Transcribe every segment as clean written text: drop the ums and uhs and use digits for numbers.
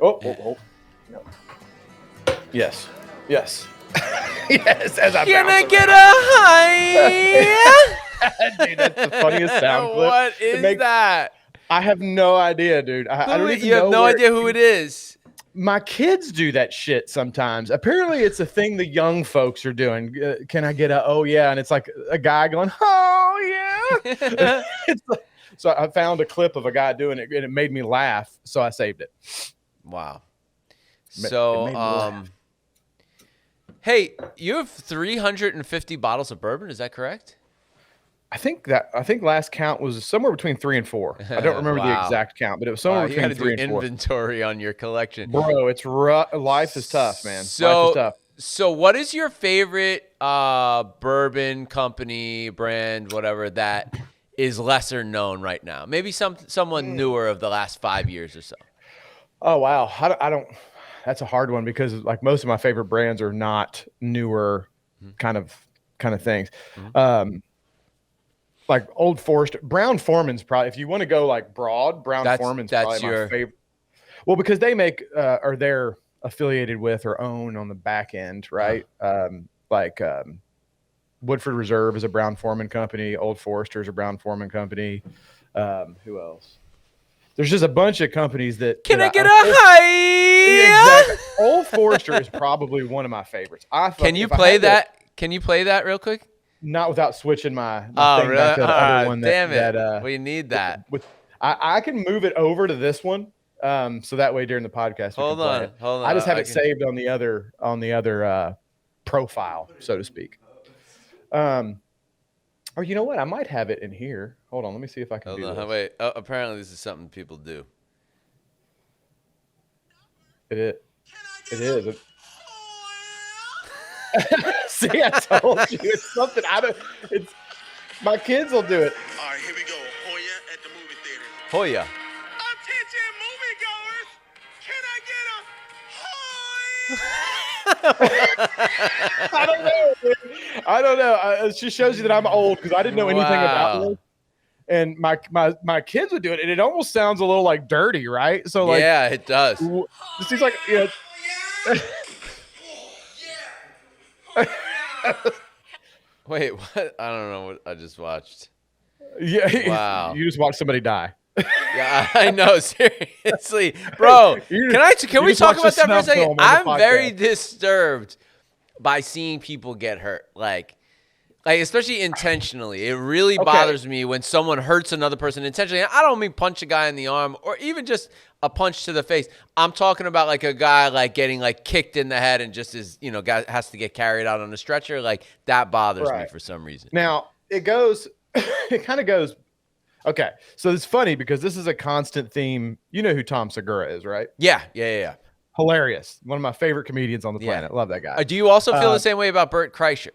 Oh. No. Yes. Yes, as I Can I bounce get around. a Hoyeah? Dude, that's the funniest sound clip. What is that? I have no idea, dude. I don't even You have know no idea who it is. My kids do that shit sometimes. Apparently, it's a thing the young folks are doing. Can I get a oh yeah? And it's like a guy going oh yeah. So I found a clip of a guy doing it, and it made me laugh. So I saved it. Wow. So hey, you have 350 bottles of bourbon. Is that correct? I think last count was somewhere between 3 and 4. I don't remember the exact count, but it was somewhere between 3 and 4. Inventory on your collection, bro. It's rough. Life is tough, man. Life is tough. So, what is your favorite bourbon company, brand, whatever that is lesser known right now? Maybe someone newer of the last 5 years or so. Oh wow, I don't. That's a hard one because like most of my favorite brands are not newer kind of things. Mm-hmm. Like Old Forester, Brown Forman's probably, if you want to go like broad, Forman's probably my favorite. Well, because they make or they're affiliated with or own on the back end, right? Woodford Reserve is a Brown Forman company. Old Forester is a Brown Forman company. Who else? There's just a bunch of companies that. Can I get a Hoyeah? Exactly. Old Forester is probably one of my favorites. Can you play that? Can you play that real quick? Not without switching my thing really? back to the other one. Damn it. We need that. I can move it over to this one. So that way during the podcast, hold on. I just have it saved on the other profile, so to speak. Or you know what? I might have it in here. Hold on. Let me see if I can do this. Wait. Oh, apparently this is something people do. It is. See, I told you it's something. It's my kids will do it. All right, here we go. Hoyeah at the movie theater. Hoyeah. Attention, moviegoers! Can I get a Hoyeah? I don't know. It just shows you that I'm old because I didn't know anything about this. And my kids would do it, and it almost sounds a little like dirty, right? So like, yeah, it does. It seems like Wait, what? I don't know what I just watched. Yeah, wow. You just watched somebody die. Yeah, I know. Seriously, bro. Can we talk about that for a second? I'm very disturbed by seeing people get hurt, like especially intentionally. It really bothers me when someone hurts another person intentionally. And I don't mean punch a guy in the arm or even just a punch to the face. I'm talking about like a guy like getting like kicked in the head and just guy has to get carried out on a stretcher. Like that bothers me for some reason. Now it kind of goes. Okay, so it's funny because this is a constant theme. You know who Tom Segura is, right? Yeah. Hilarious. One of my favorite comedians on the planet. Love that guy. Do you also feel the same way about Bert Kreischer?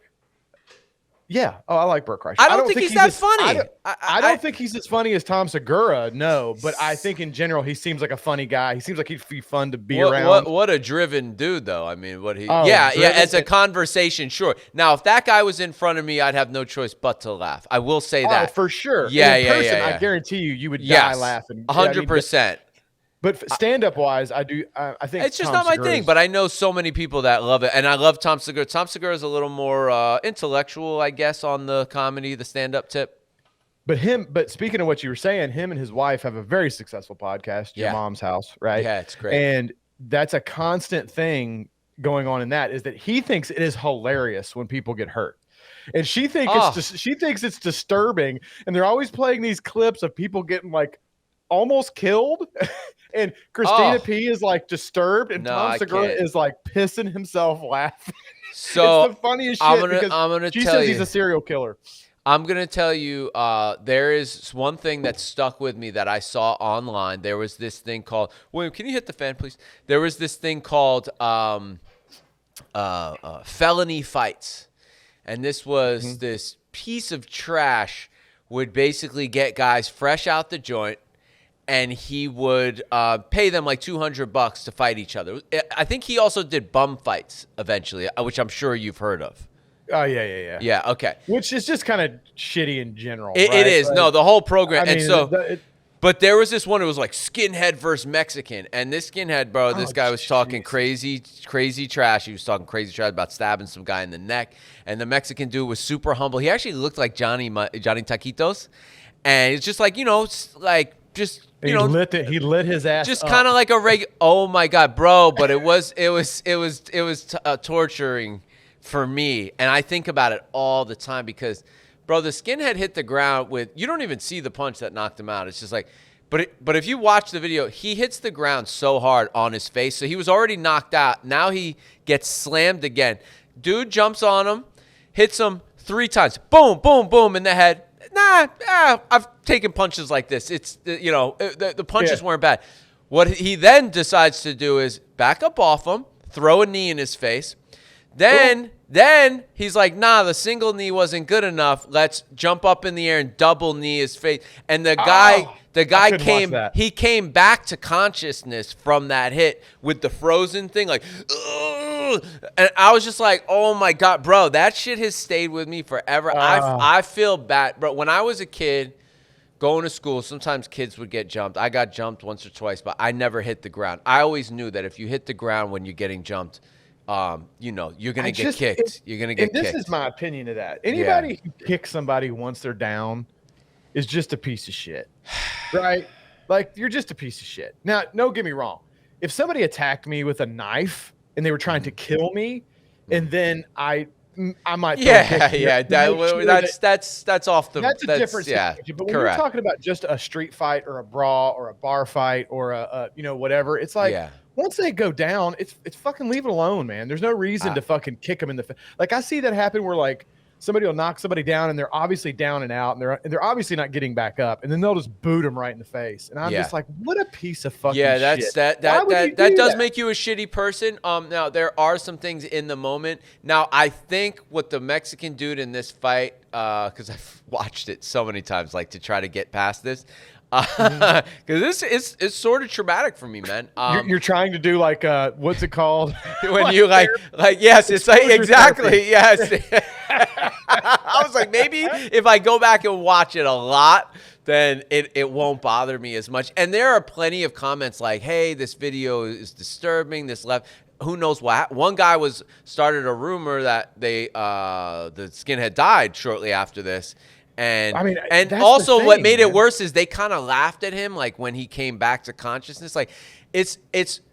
Yeah. Oh, I like Bert Kreischer. I don't think he's that funny. I don't think he's as funny as Tom Segura. No, but I think in general he seems like a funny guy. He seems like he'd be fun to be around. What a driven dude, though. I mean, as a conversation, sure. Now, if that guy was in front of me, I'd have no choice but to laugh. I will say that for sure. Yeah, I guarantee you would die laughing. 100%. But stand-up wise, I think it's just not my thing. But I know so many people that love it, and I love Tom Segura. Tom Segura is a little more intellectual, I guess, on the comedy, the stand-up tip. But speaking of what you were saying, him and his wife have a very successful podcast, Your Mom's House, right? Yeah, it's great. And that's a constant thing going on in that is that he thinks it is hilarious when people get hurt. And she thinks it's disturbing, and they're always playing these clips of people getting like almost killed. And Christina P is like disturbed, and Tom Segura is like pissing himself laughing. So it's the funniest shit. I'm gonna she tell says you, he's a serial killer. I'm gonna tell you, there is one thing that stuck with me that I saw online. There was this thing called William. Can you hit the fan, please? There was this thing called felony fights, and this was this piece of trash would basically get guys fresh out the joint. And he would pay them like $200 to fight each other. I think he also did bum fights eventually, which I'm sure you've heard of. Oh, yeah. Yeah, okay. Which is just kind of shitty in general. It is. Like, no, the whole program. But there was this one. It was like skinhead versus Mexican, and this skinhead, bro. This guy was talking crazy trash. He was talking crazy trash about stabbing some guy in the neck, and the Mexican dude was super humble. He actually looked like Johnny Taquitos, and it's just like like just he lit his ass. Just kind of like a regular. Oh my god, bro! But it was torturing for me, and I think about it all the time because. Bro, the skinhead hit the ground with – you don't even see the punch that knocked him out. It's just like – but if you watch the video, he hits the ground so hard on his face. So he was already knocked out. Now he gets slammed again. Dude jumps on him, hits him 3 times. Boom, boom, boom in the head. I've taken punches like this. It's the punches weren't bad. What he then decides to do is back up off him, throw a knee in his face. Then he's like, nah, the single knee wasn't good enough. Let's jump up in the air and double knee his face. And the guy came back to consciousness from that hit with the frozen thing, like, ugh. And I was just like, oh my God, bro, that shit has stayed with me forever. I feel bad, bro. When I was a kid going to school, sometimes kids would get jumped. I got jumped once or twice, but I never hit the ground. I always knew that if you hit the ground when you're getting jumped, you're gonna get kicked. You're gonna get kicked. This is my opinion of that. Anybody who kicks somebody once they're down is just a piece of shit, right? Like you're just a piece of shit. Now, don't get me wrong. If somebody attacked me with a knife and they were trying to kill me, and then I might that's off the. That's a different situation. But when you're talking about just a street fight or a brawl or a bar fight or a whatever, it's like. Yeah. Once they go down, it's fucking leave it alone, man. There's no reason to fucking kick them in the face. Like I see that happen where like somebody will knock somebody down and they're obviously down and out and they're obviously not getting back up and then they'll just boot them right in the face. And I'm just like, what a piece of fucking shit. That does make you a shitty person. Now there are some things in the moment. Now I think what the Mexican dude in this fight, because I've watched it so many times, like to try to get past this. Because this is sort of traumatic for me, man. You're trying to do like what's it called when you like yes, it's like exactly yes. I was like maybe if I go back and watch it a lot, then it won't bother me as much. And there are plenty of comments like, "Hey, this video is disturbing." This left. Who knows what? One guy started a rumor that the skinhead died shortly after this. And also what made it worse is they kind of laughed at him like when he came back to consciousness. Like it's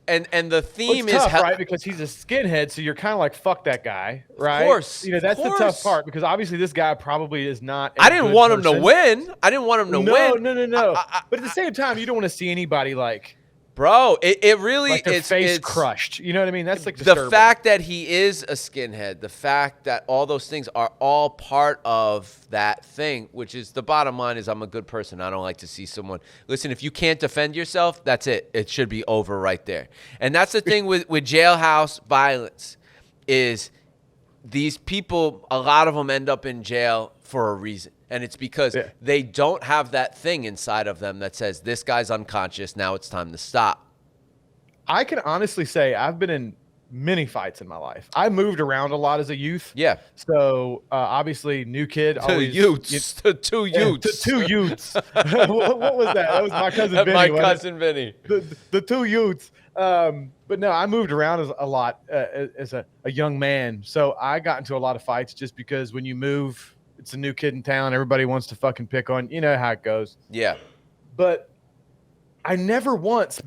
and the theme is tough, right? Because he's a skinhead, so you're kind of like fuck that guy, right? Of course, that's the tough part because obviously this guy probably is not. I didn't want him to win. I didn't want him to win. No. But at the same time, you don't want to see anybody like. Bro, it really like their face crushed. You know what I mean? That's like the fact that he is a skinhead, the fact that all those things are all part of that thing, which is the bottom line is I'm a good person. I don't like to see someone. Listen, if you can't defend yourself, that's it. It should be over right there. And that's the thing with jailhouse violence is these people, a lot of them end up in jail for a reason. And it's because they don't have that thing inside of them that says, this guy's unconscious, now it's time to stop. I can honestly say I've been in many fights in my life. I moved around a lot as a youth. Yeah. So obviously, new kid. Two youths. What was that? That was my cousin Vinny. My cousin Vinny. The 2 youths. But no, I moved around a lot as a young man. So I got into a lot of fights just because when you move, it's a new kid in town. Everybody wants to fucking pick on. You know how it goes. Yeah. But I never once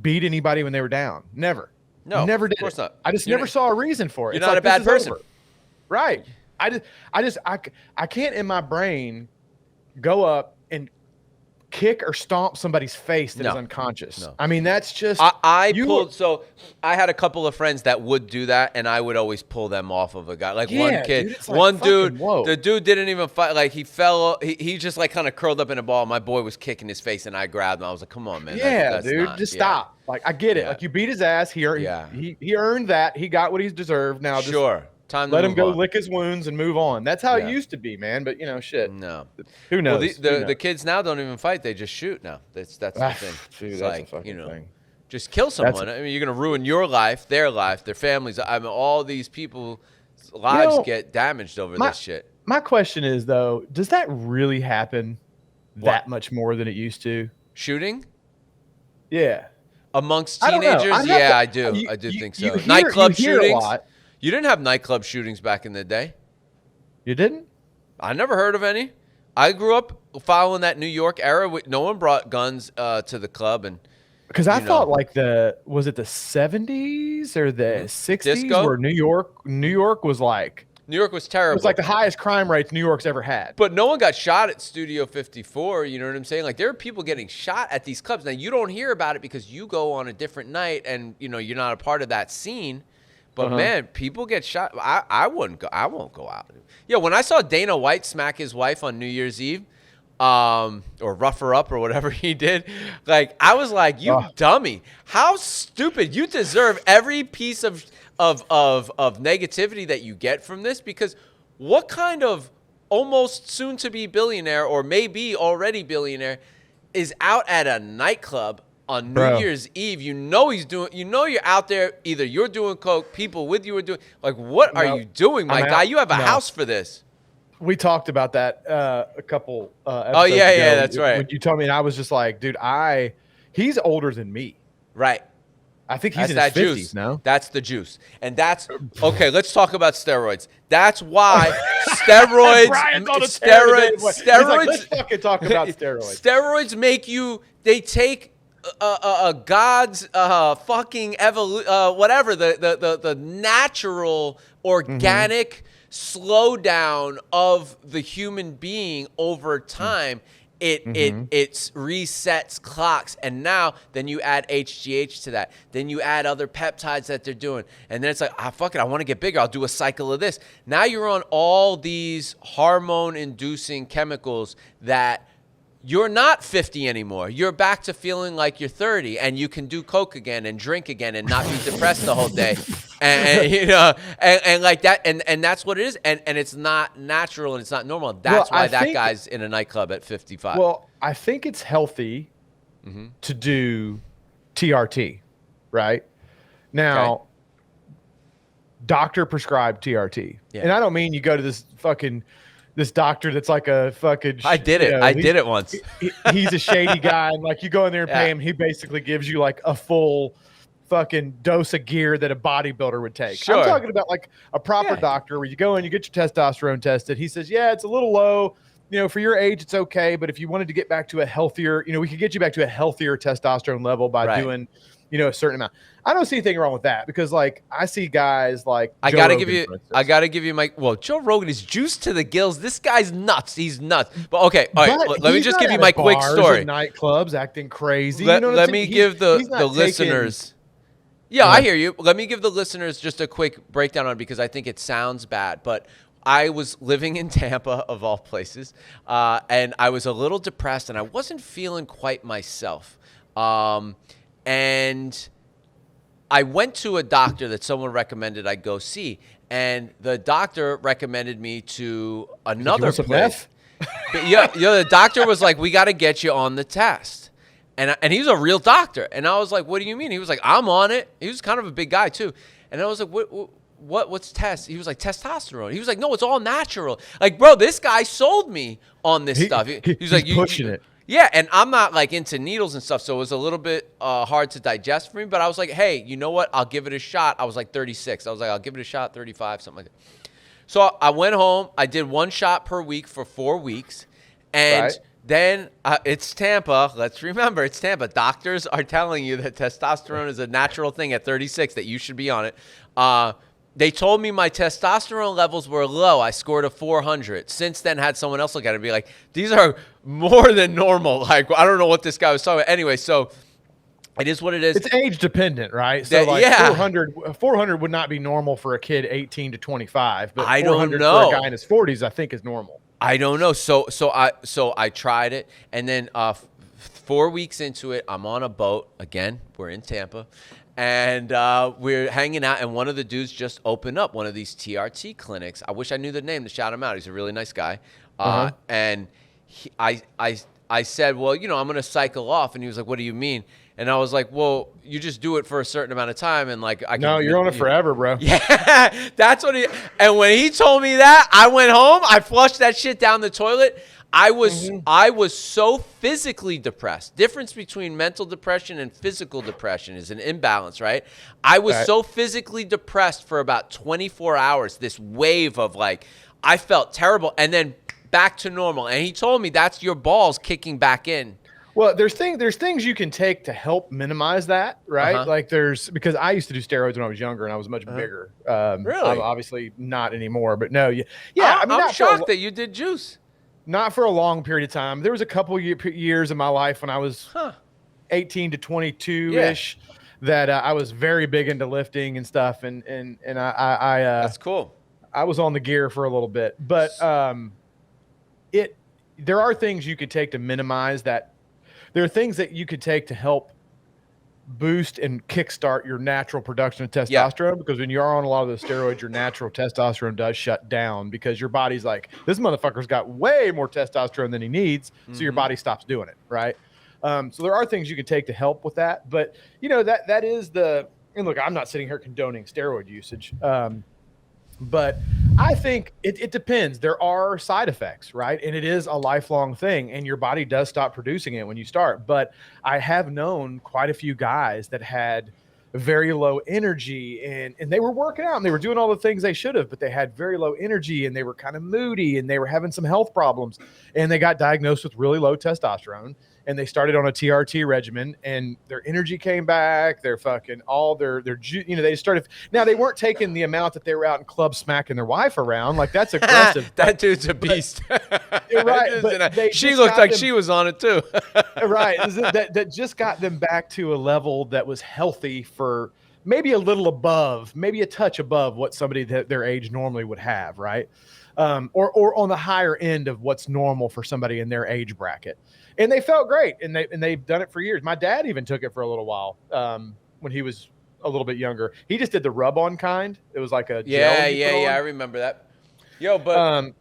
beat anybody when they were down. Never. No. Never did. Of course not. I just never saw a reason for it. You're not a bad person. Right. I can't in my brain go up and kick or stomp somebody's face that is unconscious. No. I mean, that's just So I had a couple of friends that would do that, and I would always pull them off of a guy. Like one kid, the dude didn't even fight. Like he fell, he just like kind of curled up in a ball. My boy was kicking his face, and I grabbed him. I was like, "Come on, man." Just stop. Like I get it. Like you beat his ass here. He earned that. He got what he's deserved. Now time let him go lick his wounds and move on. That's how it used to be, man. But shit. No. Who knows? Well, the kids now don't even fight. They just shoot now. That's the thing. Dude, it's that's like, a fucking thing. Just kill someone. I mean, you're going to ruin your life, their families. I mean, all these people's lives get damaged over this shit. My question is, though, does that really happen that much more than it used to? Shooting? Yeah. Amongst teenagers? I do. I do think so. Nightclub shootings? You didn't have nightclub shootings back in the day. You didn't? I never heard of any. I grew up following that New York era. No one brought guns to the club. And because I thought like was it the 70s or the 60s Disco? Where New York was like. New York was terrible. It was like the highest crime rates New York's ever had. But no one got shot at Studio 54. You know what I'm saying? Like, there are people getting shot at these clubs. Now, you don't hear about it because you go on a different night and, you're not a part of that scene. But, man, people get shot. I won't go out. Yeah, when I saw Dana White smack his wife on New Year's Eve, or rough her up or whatever he did, like, I was like, you dummy. How stupid. You deserve every piece of negativity that you get from this, because what kind of almost soon to be billionaire or maybe already billionaire is out at a nightclub on New Year's Eve? He's doing, you're out there, either you're doing coke, people with you are doing, like, what are you doing, my guy? You have a house for this. We talked about that a couple episodes ago. Yeah, that's right. When you told me, and I was just like, dude, he's older than me. Right. I think he's in his 50s juice. now. That's the juice. And that's okay, let's talk about steroids. That's why steroids let's fucking talk about steroids. Steroids make you, they take God's fucking whatever, the natural organic slowdown of the human being over time. It resets clocks, and now then you add HGH to that. Then you add other peptides that they're doing, and then it's like, fuck it, I want to get bigger. I'll do a cycle of this. Now you're on all these hormone-inducing chemicals that you're not 50 anymore. You're back to feeling like you're 30, and you can do coke again and drink again and not be depressed the whole day, and like that, and that's what it is, and it's not natural and it's not normal. That's why that guy's in a nightclub at 55. Well, I think it's healthy to do TRT, right? Now, doctor prescribed TRT, and I don't mean you go to this doctor that's like a fucking. I did it. I did it once. He's a shady guy, and like you go in there and pay him. He basically gives you like a full fucking dose of gear that a bodybuilder would take. Sure. I'm talking about like a proper doctor where you go in, you get your testosterone tested. He says, yeah, it's a little low. For your age, it's okay. But if you wanted to get back to a healthier, we could get you back to a healthier testosterone level by doing, a certain amount. I don't see anything wrong with that, because like I see guys like I gotta give you my Joe Rogan is juiced to the gills. This guy's nuts. He's nuts. But okay, all right. Let me just give you my quick story. Nightclubs acting crazy. Let me give the listeners. Yeah, I hear you. Let me give the listeners just a quick breakdown on it, because I think it sounds bad, but I was living in Tampa, of all places, and I was a little depressed, and I wasn't feeling quite myself. And I went to a doctor that someone recommended I go see, and the doctor recommended me to another place. The doctor was like, "We got to get you on the test," and he's a real doctor, and I was like, "What do you mean?" He was like, "I'm on it." He was kind of a big guy too, and I was like, What's test?" He was like, "Testosterone." He was like, "No, it's all natural." Like, bro, this guy sold me on this stuff. He's like, pushing it. Yeah, and I'm not like into needles and stuff, so it was a little bit hard to digest for me. But I was like, hey, you know what? I'll give it a shot. I was like 36. I was like, I'll give it a shot, 35, something like that. So I went home. I did one shot per week for 4 weeks. And then it's Tampa. Let's remember, it's Tampa. Doctors are telling you that testosterone is a natural thing at 36, that you should be on it. They told me my testosterone levels were low. I scored a 400. Since then, had someone else look at it and be like, these are more than normal. Like, I don't know what this guy was talking about. Anyway, so it is what it is. It's age dependent, right? So 400 would not be normal for a kid 18 to 25. But I don't know. For a guy in his 40s, I think is normal. I don't know. So I tried it, and then 4 weeks into it, I'm on a boat again. We're in Tampa. And we're hanging out, and one of the dudes just opened up one of these TRT clinics. I wish I knew the name to shout him out. He's a really nice guy. And I said, well, I'm going to cycle off. And he was like, what do you mean? And I was like, well, you just do it for a certain amount of time. And like, no, you're on it forever, bro. Yeah, that's what and when he told me that, I went home, I flushed that shit down the toilet. I was so physically depressed. Difference between mental depression and physical depression is an imbalance, right? I was so physically depressed for about 24 hours. This wave of like, I felt terrible, and then back to normal. And he told me that's your balls kicking back in. Well, there's things you can take to help minimize that, right? Like because I used to do steroids when I was younger and I was much bigger. Really? I'm obviously not anymore, but no, I'm shocked that you did juice. Not for a long period of time. There was a couple years in my life when I was 18 to 22-ish that I was very big into lifting and stuff, and I that's cool. I was on the gear for a little bit, but there are things you could take to minimize that. There are things that you could take to help boost and kickstart your natural production of testosterone, because when you are on a lot of those steroids, your natural testosterone does shut down because your body's like, this motherfucker's got way more testosterone than he needs, so your body stops doing it, right? So there are things you can take to help with that, but that is and look, I'm not sitting here condoning steroid usage, but I think it depends. There are side effects, right? And it is a lifelong thing, and your body does stop producing it when you start. But I have known quite a few guys that had very low energy, and they were working out and they were doing all the things they should have, but they had very low energy and they were kind of moody and they were having some health problems, and they got diagnosed with really low testosterone. And they started on a TRT regimen, and their energy came back. They're fucking all they started. Now, they weren't taking the amount that they were out in clubs smacking their wife around. Like, that's aggressive. That dude's a beast. You're right. But she looked like she was on it too. Right. That just got them back to a level that was healthy for maybe a little above, maybe a touch above what somebody their age normally would have, right? Or on the higher end of what's normal for somebody in their age bracket. And they felt great, and they've done it for years. My dad even took it for a little while when he was a little bit younger. He just did the rub-on kind. It was like a gel I remember that. Yo, but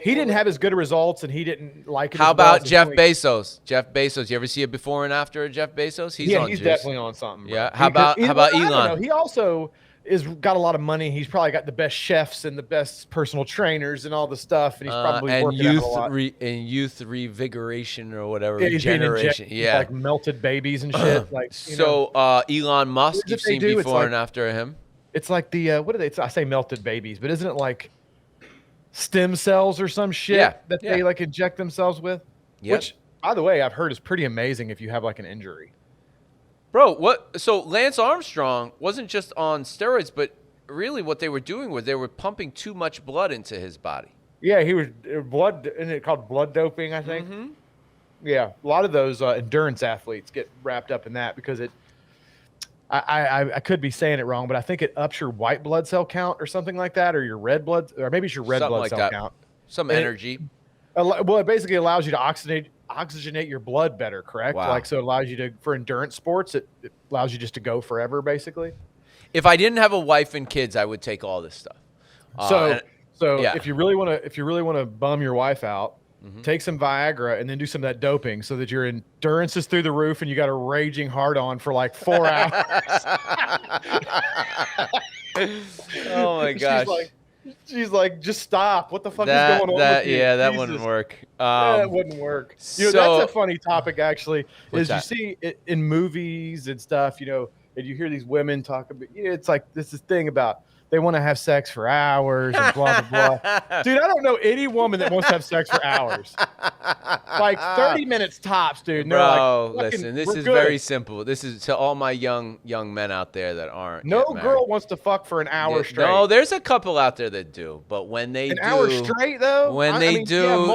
he didn't have as good results, and he didn't like it. How about Jeff Bezos? Jeff Bezos, you ever see a before and after of Jeff Bezos? He's he's definitely on something. Bro. Yeah. How about Elon? He also is got a lot of money. He's probably got the best chefs and the best personal trainers and all the stuff, and he's probably working out a lot. And youth revigoration or whatever, he's regeneration. Like melted babies and shit. Elon Musk, you've seen before and after him. It's like the what do they? I say melted babies, but isn't it like stem cells or some shit that they like inject themselves with? Yep. Which, by the way, I've heard is pretty amazing if you have like an injury. Bro, what? So Lance Armstrong wasn't just on steroids, but really what they were doing was they were pumping too much blood into his body. Yeah, he was blood, isn't it called blood doping, I think? Mm-hmm. Yeah, a lot of those endurance athletes get wrapped up in that because I could be saying it wrong, but I think it ups your white blood cell count or something like that, or your red blood, or maybe it's your red blood cell count. Some energy. It basically allows you to oxygenate your blood better, correct? Wow. Like, so it allows you to, for endurance sports, it allows you just to go forever, basically. If I didn't have a wife and kids, I would take all this stuff. If you really want to bum your wife out, take some Viagra and then do some of that doping so that your endurance is through the roof and you got a raging hard on for like 4 hours. Oh my gosh. She's like, just stop. What the fuck is going on with you? Yeah, that wouldn't work. That wouldn't work. That's a funny topic, actually, is you see it in movies and stuff, and you hear these women talk about, it's like this thing about they want to have sex for hours and blah, blah, blah. Dude, I don't know any woman that wants to have sex for hours. Like 30 minutes tops, dude. And bro, like, listen, this is very simple. This is to all my young men out there that aren't. No girl wants to fuck for an hour straight. No, there's a couple out there that do. But when they do. An hour straight, though? When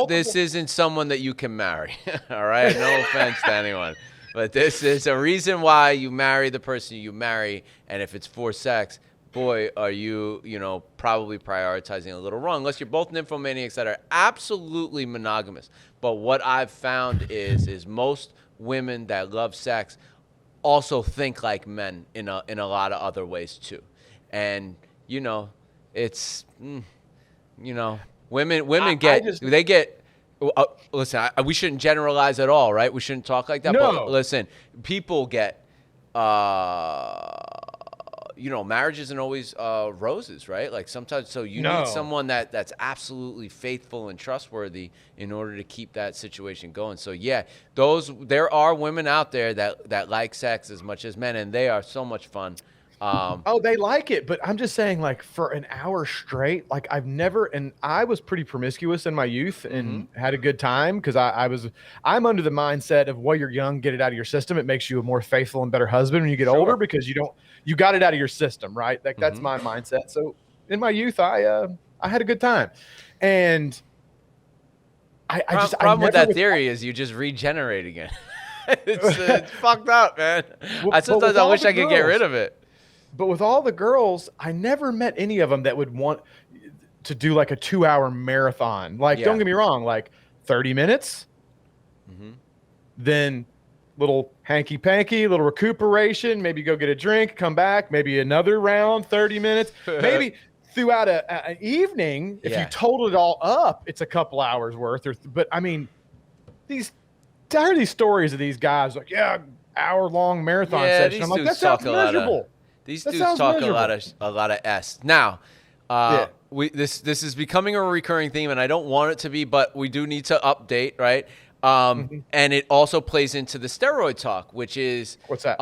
this isn't someone that you can marry. All right? No offense to anyone. But this is a reason why you marry the person you marry. And if it's for sex, boy, are you, probably prioritizing a little wrong, unless you're both nymphomaniacs that are absolutely monogamous. But what I've found is most women that love sex also think like men in a lot of other ways too. And, it's, women get, listen, we shouldn't generalize at all, right? We shouldn't talk like that. No. But listen, people get, marriage isn't always roses, right? Like sometimes, so you need someone that's absolutely faithful and trustworthy in order to keep that situation going. So yeah, there are women out there that like sex as much as men, and they are so much fun. They like it, but I'm just saying, like, for an hour straight, like I was pretty promiscuous in my youth and had a good time because I'm under the mindset of while you're young, get it out of your system. It makes you a more faithful and better husband when you get older because you got it out of your system, right? Like that's my mindset. So in my youth, I had a good time, and problem with that theory is you just regenerate again. it's fucked up, man. Sometimes I wish I could get rid of it. But with all the girls, I never met any of them that would want to do like a 2-hour marathon. Like, don't get me wrong, like 30 minutes, then little hanky-panky, little recuperation, maybe go get a drink, come back, maybe another round, 30 minutes. Maybe throughout an evening, if you totaled it all up, it's a couple hours worth. But, I mean, I heard these stories of these guys like, hour-long marathon session. I'm like, that sounds miserable. These dudes talk a lot of S. Now, this is becoming a recurring theme, and I don't want it to be, but we do need to update, right? And it also plays into the steroid talk, which is what's that?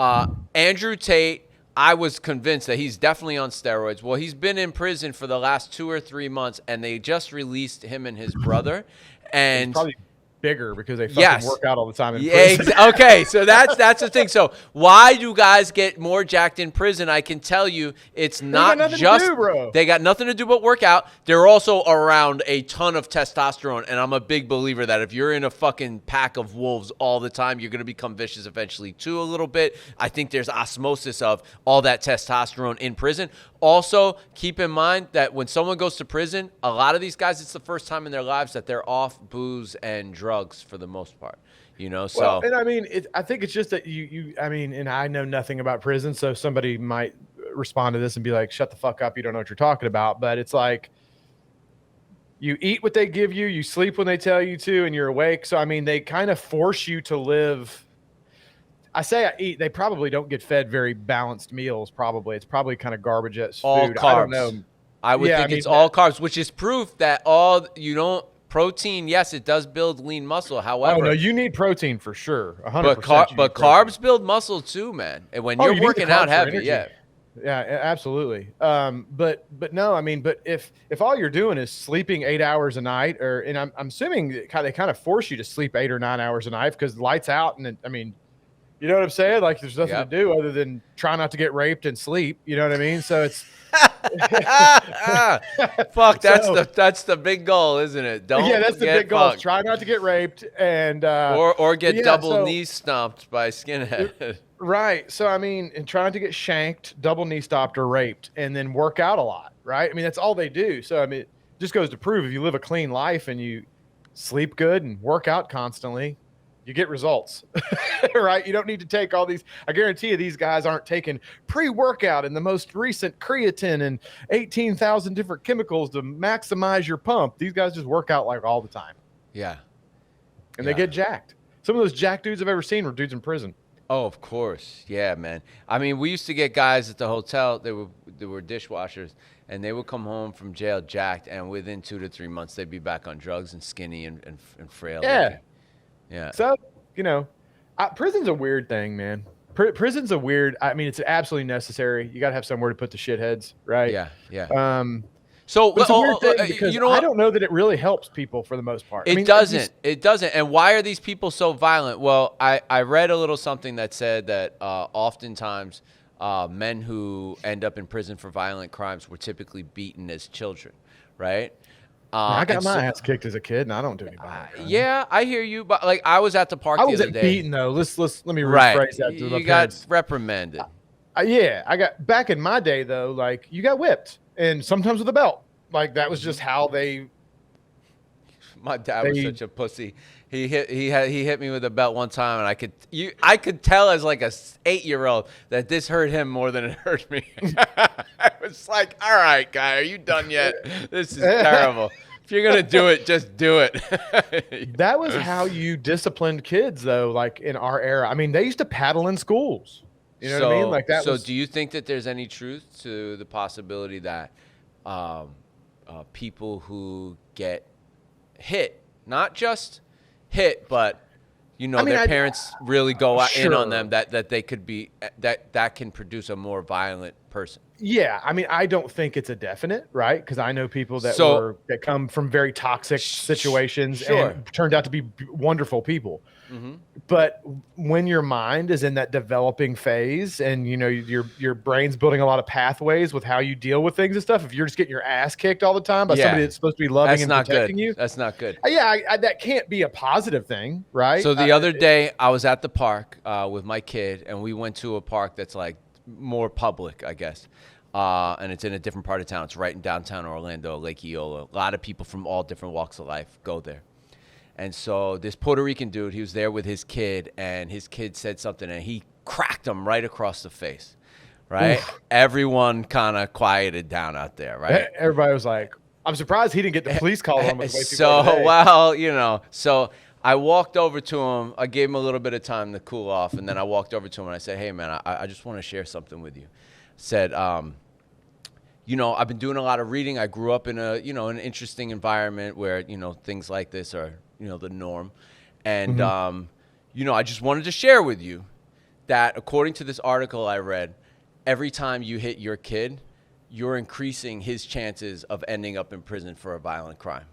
Andrew Tate. I was convinced that he's definitely on steroids. Well, he's been in prison for the last 2 or 3 months, and they just released him and his brother. And probably bigger because they fucking work out all the time in prison. Okay, so that's the thing. So why do guys get more jacked in prison? I can tell you it's not just they got nothing to do but work out. They're also around a ton of testosterone, and I'm a big believer that if you're in a fucking pack of wolves all the time, you're going to become vicious eventually too a little bit. I think there's osmosis of all that testosterone in prison. Also, keep in mind that when someone goes to prison, a lot of these guys, it's the first time in their lives that they're off booze and drugs for the most part, So, well, and I mean, I think it's just that I mean, and I know nothing about prison, so somebody might respond to this and be like, "Shut the fuck up! You don't know what you're talking about." But it's like you eat what they give you, you sleep when they tell you to, and you're awake. So I mean, they kind of force you to live. I say I eat. They probably don't get fed very balanced meals. Probably it's probably kind of garbage as food. All carbs. I don't know. I would think it's all carbs, which is proof that protein. Yes, it does build lean muscle. However, no, you need protein for sure. 100%. But carbs build muscle too, man. And when you're working out heavy, yeah, absolutely. But no, I mean, but if all you're doing is sleeping 8 hours a night, and I'm assuming they kind of force you to sleep 8 or 9 hours a night because lights out, and I mean. You know what I'm saying? Like there's nothing to do other than try not to get raped and sleep. You know what I mean? So it's fuck. That's the big goal, isn't it? That's the big goal. Try not to get raped and or get double knee stomped by a skinhead. Right. So I mean, and try not to get shanked, double knee stopped, or raped, and then work out a lot. Right. I mean, that's all they do. So I mean, it just goes to prove if you live a clean life and you sleep good and work out constantly, you get results, right? You don't need to take all these. I guarantee you these guys aren't taking pre-workout and the most recent creatine and 18,000 different chemicals to maximize your pump. These guys just work out like all the time. Yeah. And they get jacked. Some of those jacked dudes I've ever seen were dudes in prison. Oh, of course. Yeah, man. I mean, we used to get guys at the hotel. They were dishwashers, and they would come home from jail jacked, and within 2 to 3 months, they'd be back on drugs and skinny and frail. Yeah. Yeah. So, prison's a weird thing, man. Prison's a weird. I mean, it's absolutely necessary. You got to have somewhere to put the shitheads, right? Yeah. Yeah. So it's a weird thing because I don't know that it really helps people for the most part. It doesn't. It doesn't. And why are these people so violent? Well, I read a little something that said that oftentimes men who end up in prison for violent crimes were typically beaten as children, right? I got my ass kicked as a kid, and I don't do any violent crimes. Yeah, I hear you, but like I was at the park the other day. Beaten though. Let me rephrase that. You got reprimanded. I got back in my day though. Like you got whipped, and sometimes with a belt. Like that was just how they. My dad was such a pussy. He hit me with a belt one time, and I could tell as like a 8-year-old that this hurt him more than it hurt me. I was like, all right, guy, are you done yet? This is terrible. If you're gonna do it, just do it. That was how you disciplined kids, though. Like in our era, I mean, they used to paddle in schools. You know what I mean? Like that. So do you think that there's any truth to the possibility that people who get hit, not just hit, but their parents really go in on them, that they could be that can produce a more violent person? Yeah, I mean, I don't think it's a definite, right? Because I know people that come from very toxic situations and turned out to be wonderful people. Mm-hmm. But when your mind is in that developing phase, and your brain's building a lot of pathways with how you deal with things and stuff, if you're just getting your ass kicked all the time by somebody that's supposed to be loving and protecting you, that's not good. Yeah, that can't be a positive thing, right? So the other day, I was at the park with my kid, and we went to a park that's like more public, I guess. And it's in a different part of town. It's right in downtown Orlando, Lake Eola. A lot of people from all different walks of life go there. And so this Puerto Rican dude, he was there with his kid, and his kid said something, and he cracked him right across the face, right? Oof. Everyone kind of quieted down out there, right? Everybody was like, I'm surprised he didn't get the police call on him. So I walked over to him. I gave him a little bit of time to cool off, and then I walked over to him, and I said, hey, man, I just want to share something with you. Said, I've been doing a lot of reading. I grew up in an interesting environment where, things like this are, the norm. And, I just wanted to share with you that according to this article I read, every time you hit your kid, you're increasing his chances of ending up in prison for a violent crime.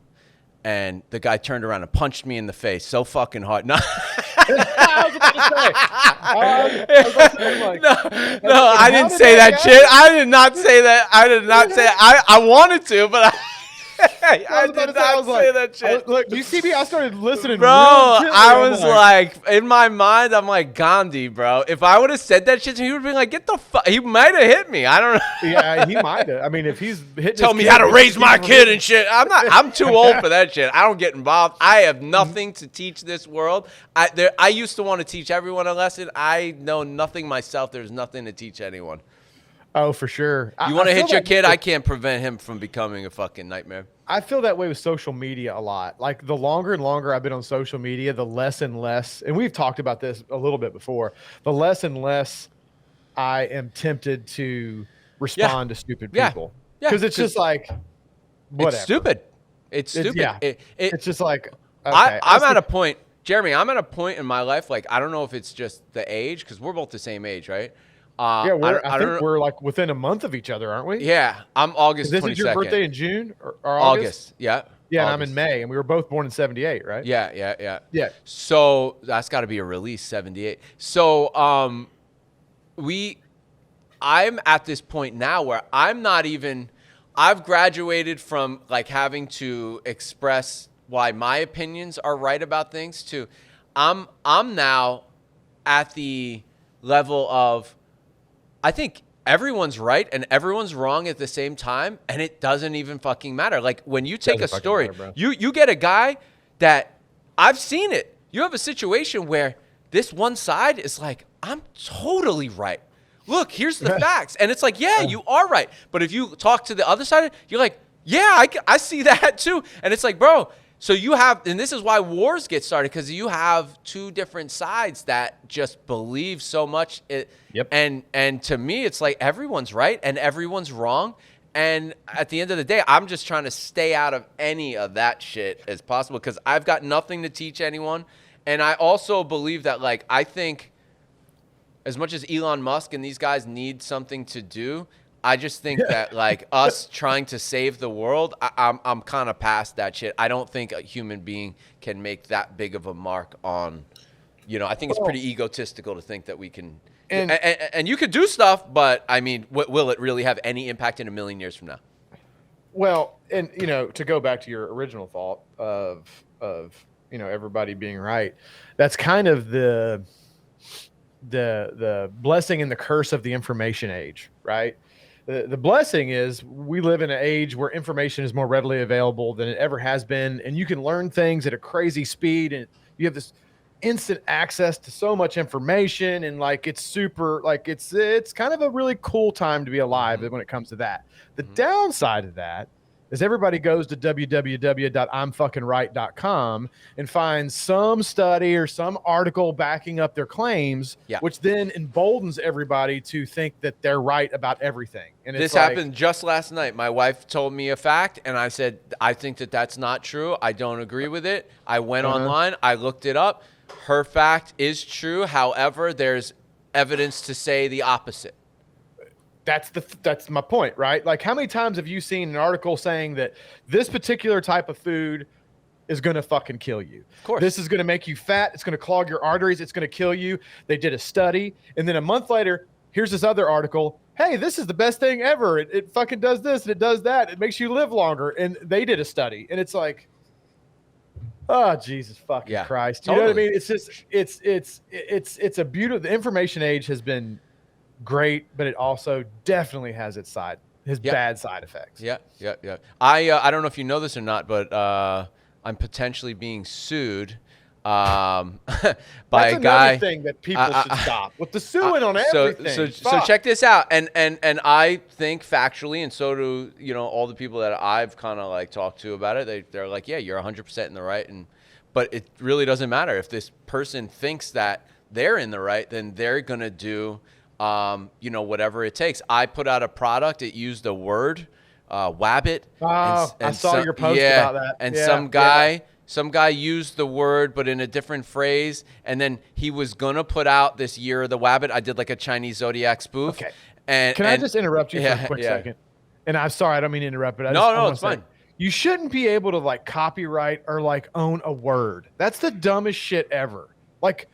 And the guy turned around and punched me in the face so fucking hard. No. I was about to say. No, I didn't say that shit. I did not say that. I wanted to, but I did not say that shit. Look, you see me? I started listening. Bro, I was like, in my mind, I'm like, Gandhi, bro. If I would have said that shit to him, he would have been like, get the fuck. He might have hit me. I don't know. Yeah, he might have. I mean, if he's hitting tell me how to raise my kid and shit. I'm too old for that shit. I don't get involved. I have nothing to teach this world. I used to want to teach everyone a lesson. I know nothing myself. There's nothing to teach anyone. Oh, for sure. You want to hit your kid? I can't prevent him from becoming a fucking nightmare. I feel that way with social media a lot. Like the longer and longer I've been on social media, the less and less, and we've talked about this a little bit before, the less and less I am tempted to respond to stupid people. Yeah. Because it's just like, whatever. It's stupid. It's stupid. It's just like, okay. I'm at a point, Jeremy, I'm at a point in my life, like, I don't know if it's just the age, because we're both the same age, right? I think we're like within a month of each other, aren't we? Yeah, I'm August 22nd. This is your birthday in June or August? Yeah. Yeah, and I'm in May, and we were both born in 78, right? Yeah. So that's got to be a release, 78. So I'm at this point now where I've graduated from like having to express why my opinions are right about things to I'm now at the level of I think everyone's right and everyone's wrong at the same time, and it doesn't even fucking matter. Like when you take a story, you get a guy that I've seen it. You have a situation where this one side is like, I'm totally right. Look, here's the facts. And it's like, yeah, you are right. But if you talk to the other side, you're like, yeah, I see that too. And it's like, bro, so you have, and this is why wars get started, because you have two different sides that just believe so much. And to me, it's like everyone's right and everyone's wrong. And at the end of the day, I'm just trying to stay out of any of that shit as possible because I've got nothing to teach anyone. And I also believe that, like, I think as much as Elon Musk and these guys need something to do, I just think that, like, us trying to save the world, I'm kind of past that shit. I don't think a human being can make that big of a mark on, I think it's pretty egotistical to think that we can. And you could do stuff, but, I mean, will it really have any impact in a million years from now? Well, and, to go back to your original thought of everybody being right, that's kind of the blessing and the curse of the information age, right? The blessing is we live in an age where information is more readily available than it ever has been, and you can learn things at a crazy speed, and you have this instant access to so much information, and like it's super, like it's kind of a really cool time to be alive when it comes to that. The downside of that is everybody goes to www.imfuckinright.com and finds some study or some article backing up their claims, which then emboldens everybody to think that they're right about everything. And this happened just last night. My wife told me a fact, and I said, I think that that's not true. I don't agree with it. I went online. I looked it up. Her fact is true. However, there's evidence to say the opposite. That's my point, right? Like, how many times have you seen an article saying that this particular type of food is going to fucking kill you? Of course. This is going to make you fat. It's going to clog your arteries. It's going to kill you. They did a study. And then a month later, here's this other article. Hey, this is the best thing ever. It fucking does this and it does that. It makes you live longer. And they did a study. And it's like, oh, Jesus fucking Christ. You know what I mean? It's just, it's a beautiful, the information age has been great, but it also definitely has its bad side effects. Yeah. I don't know if you know this or not, but I'm potentially being sued by That's a guy. Thing that people should stop with the suing on everything. So check this out, and I think factually, and so do all the people that I've kind of like talked to about it. They're like, yeah, you're 100% in the right, but it really doesn't matter if this person thinks that they're in the right, then they're gonna do whatever it takes. I put out a product. It used the word Wabbit. Oh, I saw your post about that. And some guy used the word, but in a different phrase. And then he was gonna put out this Year of the Wabbit. I did like a Chinese zodiac spoof. Okay. Can I just interrupt you for a quick second? And I'm sorry, I don't mean to interrupt, but no, it's fine. You shouldn't be able to like copyright or like own a word. That's the dumbest shit ever. Like,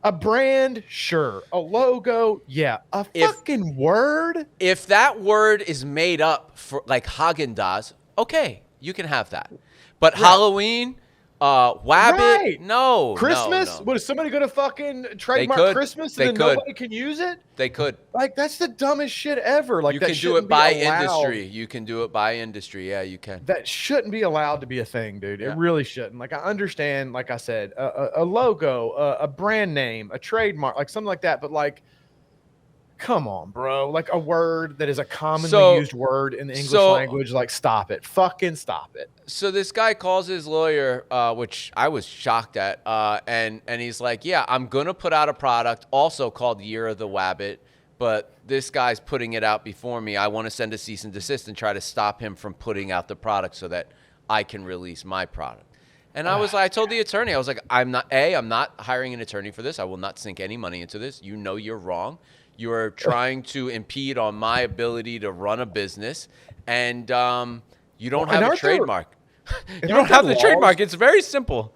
a brand, sure. A logo, yeah. A fucking word? If that word is made up for like Haagen-Dazs, okay, you can have that. But Halloween, Wabbit, no. Christmas? No. What, is somebody going to fucking trademark Christmas and then nobody can use it? They could. Like, that's the dumbest shit ever. Like, you can do it by industry. You can do it by industry. Yeah, you can. That shouldn't be allowed to be a thing, dude. It really shouldn't. Like, I understand, like I said, a logo, a brand name, a trademark, like something like that. But like, come on, bro. Like a word that is a commonly used word in the English language. Like, stop it. Fucking stop it. So this guy calls his lawyer, which I was shocked at, and he's like, yeah, I'm going to put out a product also called Year of the Wabbit, but this guy's putting it out before me. I want to send a cease and desist and try to stop him from putting out the product so that I can release my product. And I told the attorney, I was like, I'm not hiring an attorney for this. I will not sink any money into this. You know you're wrong. You are trying to impede on my ability to run a business, and you don't have a trademark. You don't have the trademark. It's very simple.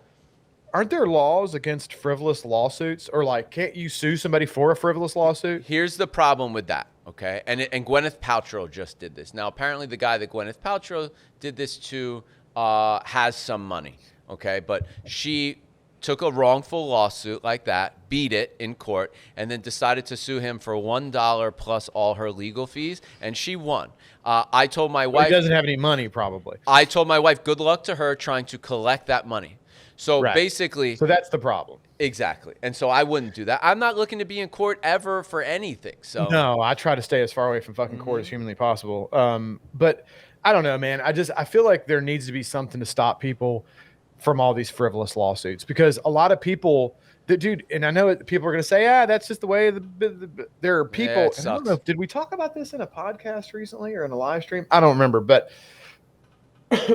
Aren't there laws against frivolous lawsuits, or like, can't you sue somebody for a frivolous lawsuit? Here's the problem with that, okay? And Gwyneth Paltrow just did this. Now, apparently the guy that Gwyneth Paltrow did this to has some money, okay? But she took a wrongful lawsuit like that, beat it in court, and then decided to sue him for $1 plus all her legal fees, and she won. I told my wife... He doesn't have any money, probably. I told my wife, good luck to her trying to collect that money. So basically... So that's the problem. Exactly. And so I wouldn't do that. I'm not looking to be in court ever for anything. So no, I try to stay as far away from fucking court as humanly possible. But I don't know, man. I feel like there needs to be something to stop people from all these frivolous lawsuits, because a lot of people, dude, and I know people are going to say, that's just the way there are people. I don't know, did we talk about this in a podcast recently or in a live stream? I don't remember, but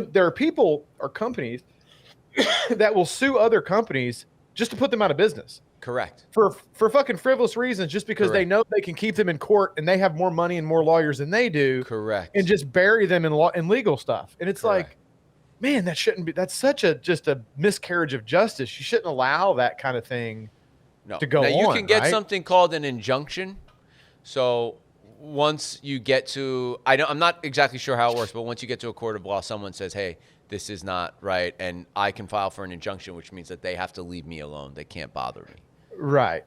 there are people or companies that will sue other companies just to put them out of business. Correct. For fucking frivolous reasons, just because they know they can keep them in court and they have more money and more lawyers than they do. Correct. And just bury them in legal stuff. And it's like, man, that shouldn't be. That's such just a miscarriage of justice. You shouldn't allow that kind of thing to go on. You can get something called an injunction. So once you get to, I'm not exactly sure how it works, but once you get to a court of law, someone says, hey, this is not right, and I can file for an injunction, which means that they have to leave me alone. They can't bother me. Right.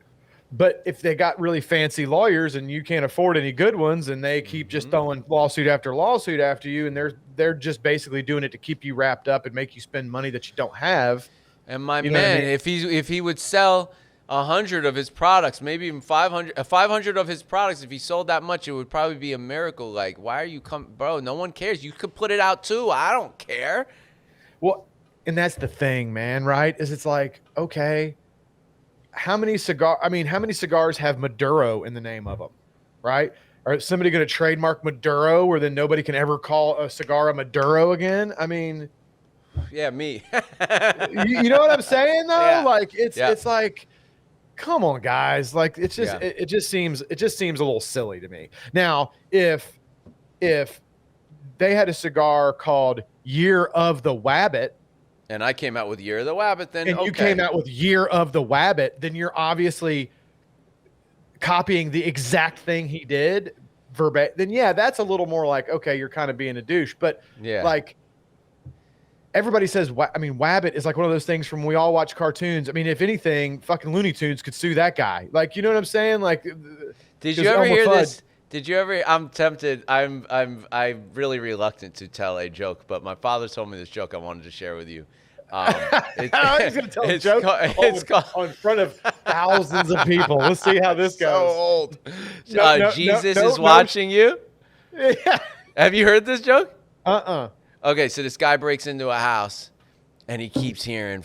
But if they got really fancy lawyers and you can't afford any good ones, and they keep just throwing lawsuit after you, and they're just basically doing it to keep you wrapped up and make you spend money that you don't have. And my man, if he would sell 100 of his products, maybe even 500 of his products. If he sold that much, it would probably be a miracle. Like, why are you bro? No one cares. You could put it out too. I don't care. Well, and that's the thing, man. Right? Is it's like, okay, how many cigars have Maduro in the name of them? Right? Or is somebody going to trademark Maduro, where then nobody can ever call a cigar a Maduro again? I mean, yeah, me. you know what I'm saying though? Yeah. Like it's like, come on, guys. Like it's just it just seems a little silly to me. Now, if they had a cigar called Year of the Wabbit, and I came out with Year of the Wabbit, then you came out with Year of the Wabbit, then you're obviously copying the exact thing he did verbatim. Then yeah, that's a little more like, okay, you're kind of being a douche. But like everybody says, Wabbit is like one of those things from we all watch cartoons. I mean, if anything, fucking Looney Tunes could sue that guy. Like, you know what I'm saying? Like, did you ever hear this? Did you ever? I'm tempted. I'm really reluctant to tell a joke, but my father told me this joke I wanted to share with you. He's going to tell a joke in front of thousands of people. Let's see how this goes. So old. Jesus is watching you. Yeah. Have you heard this joke? Uh-uh. Okay, so this guy breaks into a house, and he keeps hearing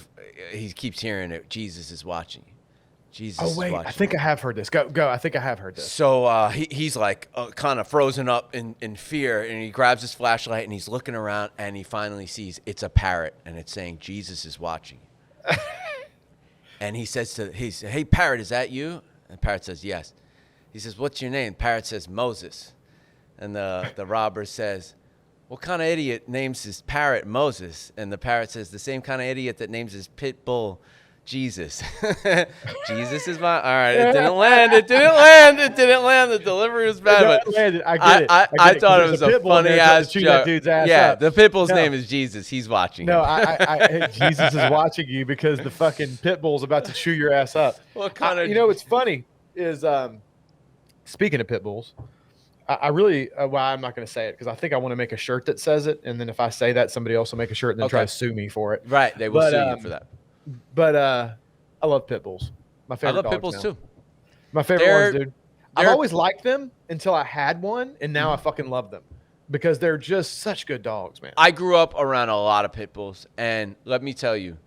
it. Jesus is watching you. Jesus. Oh wait, I think I have heard this. Go. I think I have heard this. So he's like kind of frozen up in fear, and he grabs his flashlight and he's looking around, and he finally sees it's a parrot, and it's saying Jesus is watching you. And he says "Hey parrot, is that you?" And the parrot says yes. He says, "What's your name?" Parrot says Moses, and the robber says, "What kind of idiot names his parrot Moses?" And the parrot says, "The same kind of idiot that names his pit bull Jesus." Jesus is my. All right, it didn't land. The delivery was bad, but I get it. I thought it was a funny ass joke. Yeah, the pit bull's name is Jesus. He's watching. No, Jesus is watching you because the fucking pit bull's about to chew your ass up. What kind of? You know what's funny is speaking of pit bulls. I really, well, I'm not going to say it because I think I want to make a shirt that says it. And then if I say that, somebody else will make a shirt and then try to sue me for it. Right. They will sue you for that. But I love pit bulls. My favorite. I love pit bulls too. My favorite ones, dude. I've always liked them until I had one. And now I fucking love them because they're just such good dogs, man. I grew up around a lot of pit bulls. And let me tell you,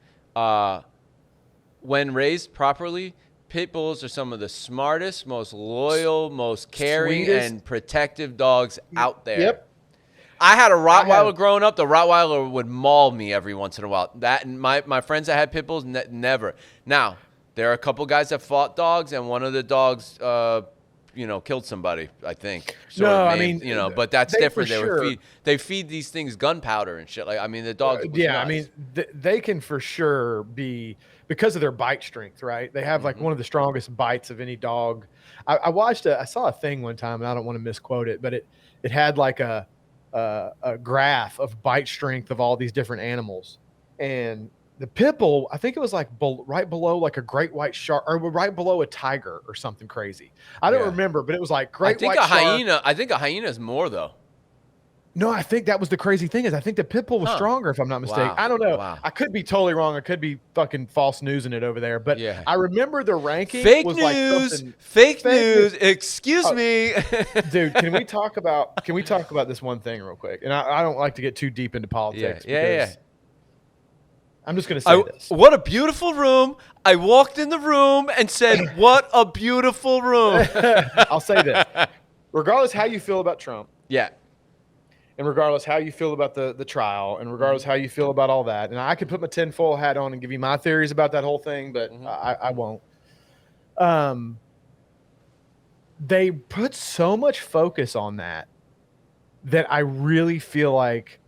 when raised properly, pit bulls are some of the smartest, most loyal, most caring, and protective dogs out there. Yep. I had a Rottweiler growing up. The Rottweiler would maul me every once in a while. That and my friends that had pit bulls, never. Now, there are a couple guys that fought dogs, and one of the dogs, killed somebody, I think. But that's different. They feed these things gunpowder and shit. Like, I mean, the dogs. Yeah, I mean, they can for sure be, because of their bite strength, right? They have like one of the strongest bites of any dog. I saw a thing one time, and I don't want to misquote it, but it had like a graph of bite strength of all these different animals, and the pit bull, I think it was like right below like a great white shark, or right below a tiger or something crazy. I don't remember, but it was like great white shark. I think a hyena is more though. No, I think that was the crazy thing is I think the pit bull was stronger, if I'm not mistaken. Wow. I don't know. Wow. I could be totally wrong. I could be fucking false newsing it over there. But I remember the ranking was news. Like fake news. Excuse me. Dude, can we talk about this one thing real quick? And I don't like to get too deep into politics. Yeah. I'm just going to say this. What a beautiful room. I walked in the room and said, what a beautiful room. I'll say this. Regardless how you feel about Trump. Yeah. And regardless how you feel about the trial, and regardless how you feel about all that, and I could put my tinfoil hat on and give you my theories about that whole thing, but I won't. They put so much focus on that I really feel like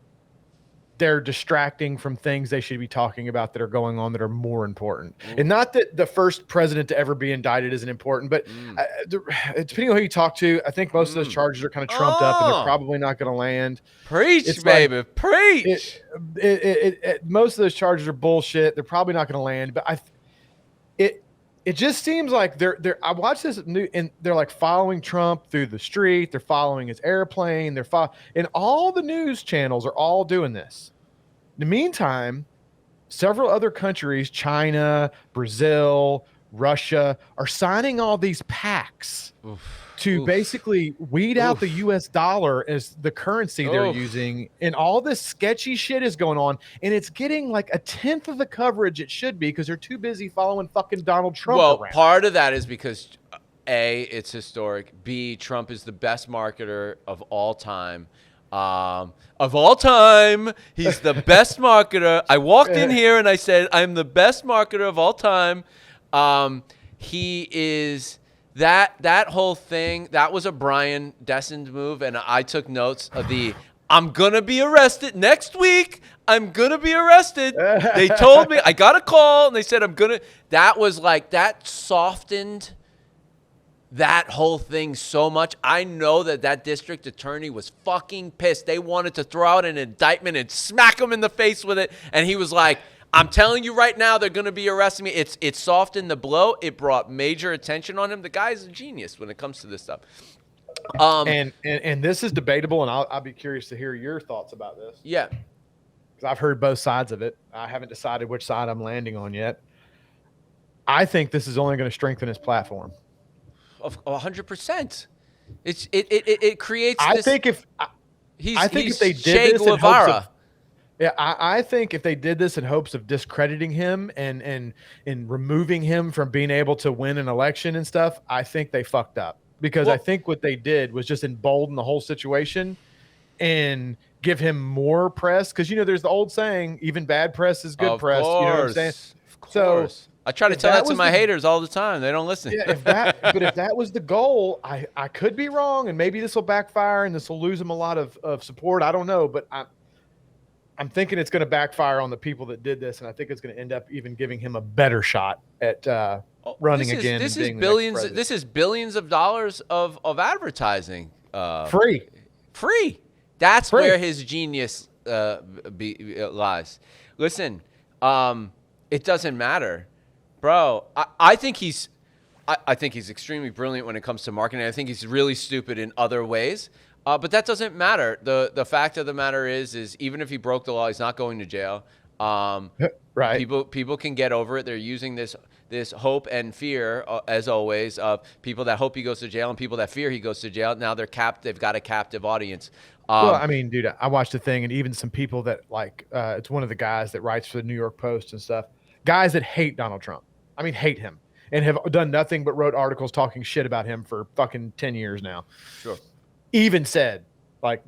they're distracting from things they should be talking about that are going on that are more important. And not that the first president to ever be indicted isn't important, but depending on who you talk to, I think most of those charges are kind of trumped up and they're probably not going to land. Preach, baby. Preach. Most of those charges are bullshit. They're probably not going to land, but it just seems like I watched this and they're like following Trump through the street. They're following his airplane. And all the news channels are all doing this. In the meantime, several other countries, China, Brazil, Russia are signing all these pacts to basically weed out the US dollar as the currency they're using. And all this sketchy shit is going on. And it's getting like 1/10 of the coverage it should be because they're too busy following fucking Donald Trump around. Part of that is because A, it's historic. B, Trump is the best marketer of all time. He's the best marketer. I walked in here and I said, I'm the best marketer of all time. He is that whole thing. That was a Brian Descend move. And I took notes of I'm going to be arrested next week. I'm going to be arrested. They told me, I got a call and they said, that was like, that softened that whole thing so much. I know that district attorney was fucking pissed. They wanted to throw out an indictment and smack him in the face with it. And he was like, I'm telling you right now, they're going to be arresting me. It softened the blow. It brought major attention on him. The guy's a genius when it comes to this stuff. And this is debatable, and I'll be curious to hear your thoughts about this. Yeah. Because I've heard both sides of it. I haven't decided which side I'm landing on yet. I think this is only going to strengthen his platform. Of 100%. It creates. I think if they did this in hopes of, I think if they did this in hopes of discrediting him and removing him from being able to win an election and stuff, I think they fucked up because I think what they did was just embolden the whole situation and give him more press. Because there's the old saying, even bad press is good press. You know what I'm saying? Of course. So I try to tell that to my haters all the time. They don't listen. Yeah, but if that was the goal, I could be wrong, and maybe this will backfire and this will lose him a lot of support. I don't know, but I'm thinking it's going to backfire on the people that did this, and I think it's going to end up even giving him a better shot at running again. This is billions. This is billions of dollars of advertising. Free. That's where his genius lies. Listen, it doesn't matter. Bro, I think he's extremely brilliant when it comes to marketing. I think he's really stupid in other ways, but that doesn't matter. The fact of the matter is even if he broke the law, he's not going to jail. Right. People can get over it. They're using this hope and fear, as always, of people that hope he goes to jail and people that fear he goes to jail. Now they've got a captive audience. Well, I mean, dude, I watched the thing, and even some people that it's one of the guys that writes for the New York Post and stuff, guys that hate Donald Trump. I mean, hate him and have done nothing but wrote articles talking shit about him for fucking 10 years now. Sure. Even said, man,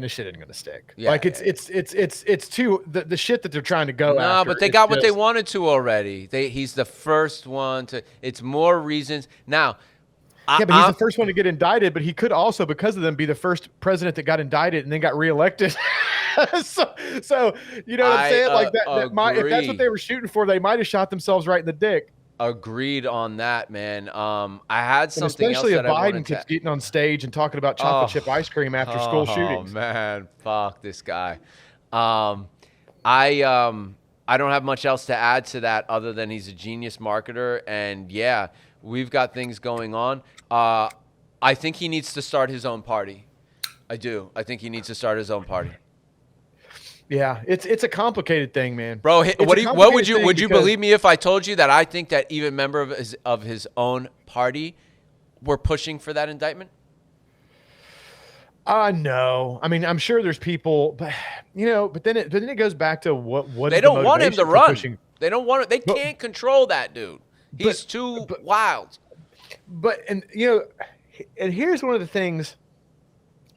this shit isn't going to stick. Yeah, it's too the shit that they're trying to go after. No, but they got what they wanted to already. He's the first one to. It's more reasons now. Yeah, but he's the first one to get indicted. But he could also, because of them, be the first president that got indicted and then got reelected. so you know what I'm saying? If that's what they were shooting for, they might have shot themselves right in the dick. Agreed on that, man. I had something especially else if Biden keeps getting on stage and talking about chocolate chip ice cream after school shootings. Oh man, fuck this guy. I don't have much else to add to that other than he's a genius marketer, and yeah, we've got things going on. I think he needs to start his own party. I do. I think he needs to start his own party. Yeah, it's a complicated thing, man. Bro, what would you believe me if I told you that I think that even member of his own party were pushing for that indictment? No. I mean, I'm sure there's people, but then it goes back to what they don't want him to run. They don't want it. They can't control that dude. He's too wild. And here's one of the things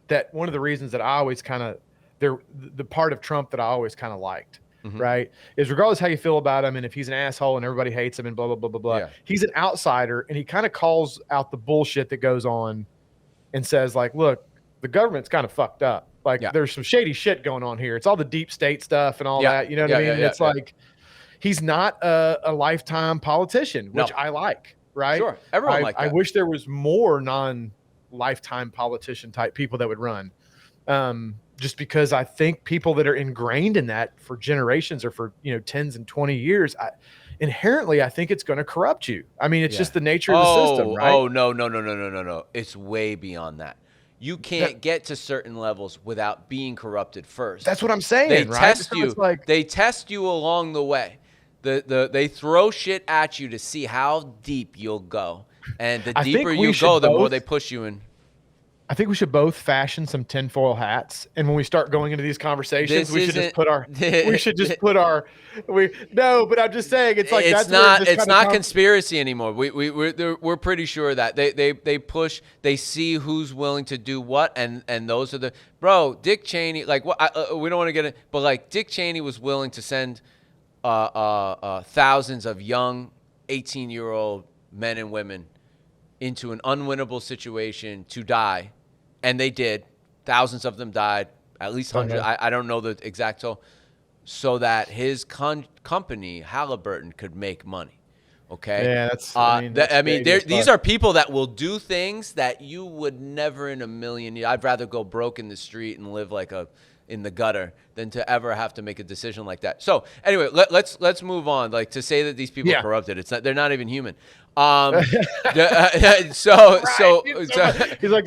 that one of the reasons that I always kind of the part of Trump that I always kind of liked, right, is regardless how you feel about him and if he's an asshole and everybody hates him and blah, blah, blah, blah, blah, he's an outsider and he kind of calls out the bullshit that goes on and says, look, the government's kind of fucked up. There's some shady shit going on here. It's all the deep state stuff and all that. You know what I mean? He's not a lifetime politician, which I like, right? Sure. Everyone like that. I wish there was more non-lifetime politician type people that would run. Just because I think people that are ingrained in that for generations or for 10s and 20 years, inherently I think it's going to corrupt you. I mean, it's just the nature of the system, right? Oh no! It's way beyond that. You can't get to certain levels without being corrupted first. That's what I'm saying. They test you. They test you along the way. They throw shit at you to see how deep you'll go. And the deeper you go, the more they push you in. I think we should both fashion some tinfoil hats, and when we start going into these conversations, we should just put our. No, but I'm just saying it's like it's not conspiracy anymore. We're pretty sure that they push. They see who's willing to do what, and those are the Dick Cheney. Like what? We don't want to get it, but like Dick Cheney was willing to send thousands of young 18-year-old men and women into an unwinnable situation to die. And they did. Thousands of them died. At least 100. I don't know the exact total. So that his company, Halliburton, could make money. Okay? Yeah, that's... these are people that will do things that you would never in a million years... I'd rather go broke in the street and live like in the gutter than to ever have to make a decision like that. So anyway, let's move on. Like to say that these people are corrupted, they're not even human. He's like they're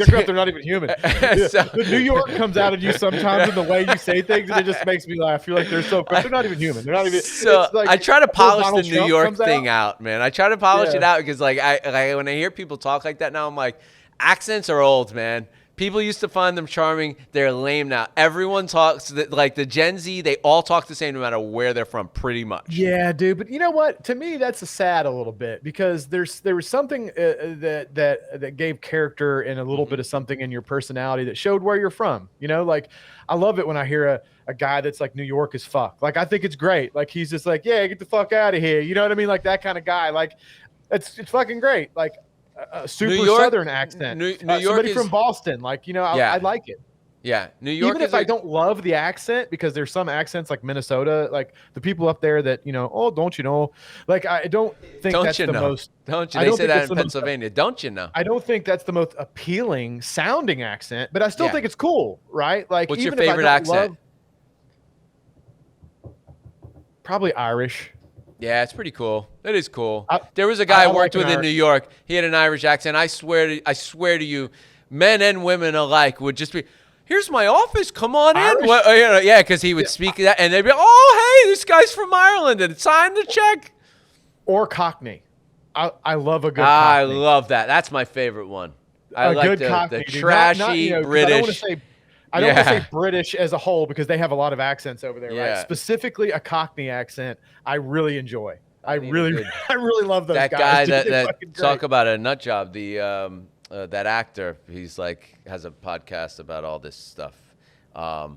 corrupt, they're not even human. The New York comes out of you sometimes in the way you say things, and it just makes me laugh. You're like, they're so corrupt. They're not even human. They're not even. So like, I try to polish the New York thing out, man. I try to polish it out because like when I hear people talk like that now, I'm like, accents are old, man. People used to find them charming. They're lame now. Everyone talks like the Gen Z. They all talk the same no matter where they're from, pretty much. Yeah, dude. But you know what? To me, that's sad a little bit because there was something that gave character and a little bit of something in your personality that showed where you're from. You know, like I love it when I hear a guy that's like New York as fuck. Like I think it's great. Like he's just like, yeah, get the fuck out of here. You know what I mean? Like that kind of guy. Like it's fucking great. Like. A super Southern accent. New York somebody from Boston, like I like it. Yeah, New York. Even if I don't love the accent, because there's some accents like Minnesota, like the people up there that don't you know? Like I don't think that's the most. Don't you? They say that in Pennsylvania. Don't you know? I don't think that's the most appealing sounding accent, but I still think it's cool, right? Like, what's your favorite accent? Probably Irish. Yeah, it's pretty cool. It is cool. There was a guy I worked with in New York. He had an Irish accent. I swear to you, men and women alike would just be, here's my office. Come on in. Yeah, because he would speak that, and they'd be, oh, hey, this guy's from Ireland, and sign the check. Or Cockney. I love a good Cockney. I love that. That's my favorite one. I like the trashy British. I don't want to say British as a whole because they have a lot of accents over there, right? Specifically a Cockney accent, I really enjoy. I really love those guys. That guy that talk about a nut job, that actor, he's like has a podcast about all this stuff. I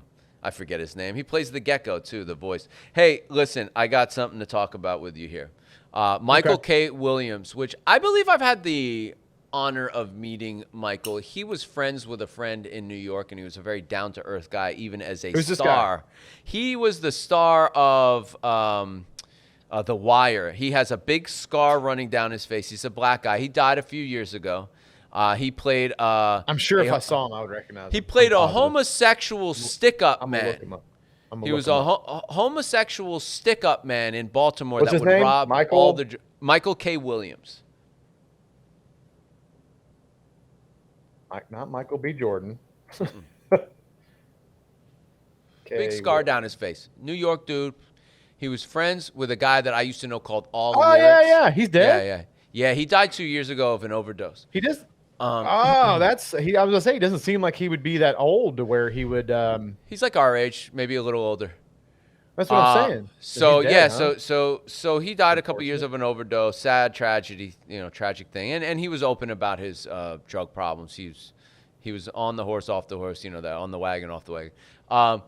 forget his name. He plays the Gecko too, the voice. Hey, listen, I got something to talk about with you here. Michael K. Williams, which I believe I've had the honor of meeting Michael. He was friends with a friend in New York, and he was a very down-to-earth guy, even as a star. He was the star of The Wire. He has a big scar running down his face. He's a black guy. He died a few years ago. He played... I'm sure if I saw him, I would recognize him. He played a homosexual stick-up man. He was a homosexual stick-up man in Baltimore that would rob all the... Michael K. Williams. Not Michael B. Jordan. Big scar down his face. New York dude. He was friends with a guy that I used to know called All Lyrics. Yeah. He's dead? Yeah, he died 2 years ago of an overdose. He does? I was going to say, he doesn't seem like he would be that old to where he would... He's like our age, maybe a little older. That's what I'm saying. So dead, so he died a couple years of an overdose. Sad tragedy, tragic thing. And he was open about his drug problems. He was on the horse, off the horse, on the wagon, off the wagon. But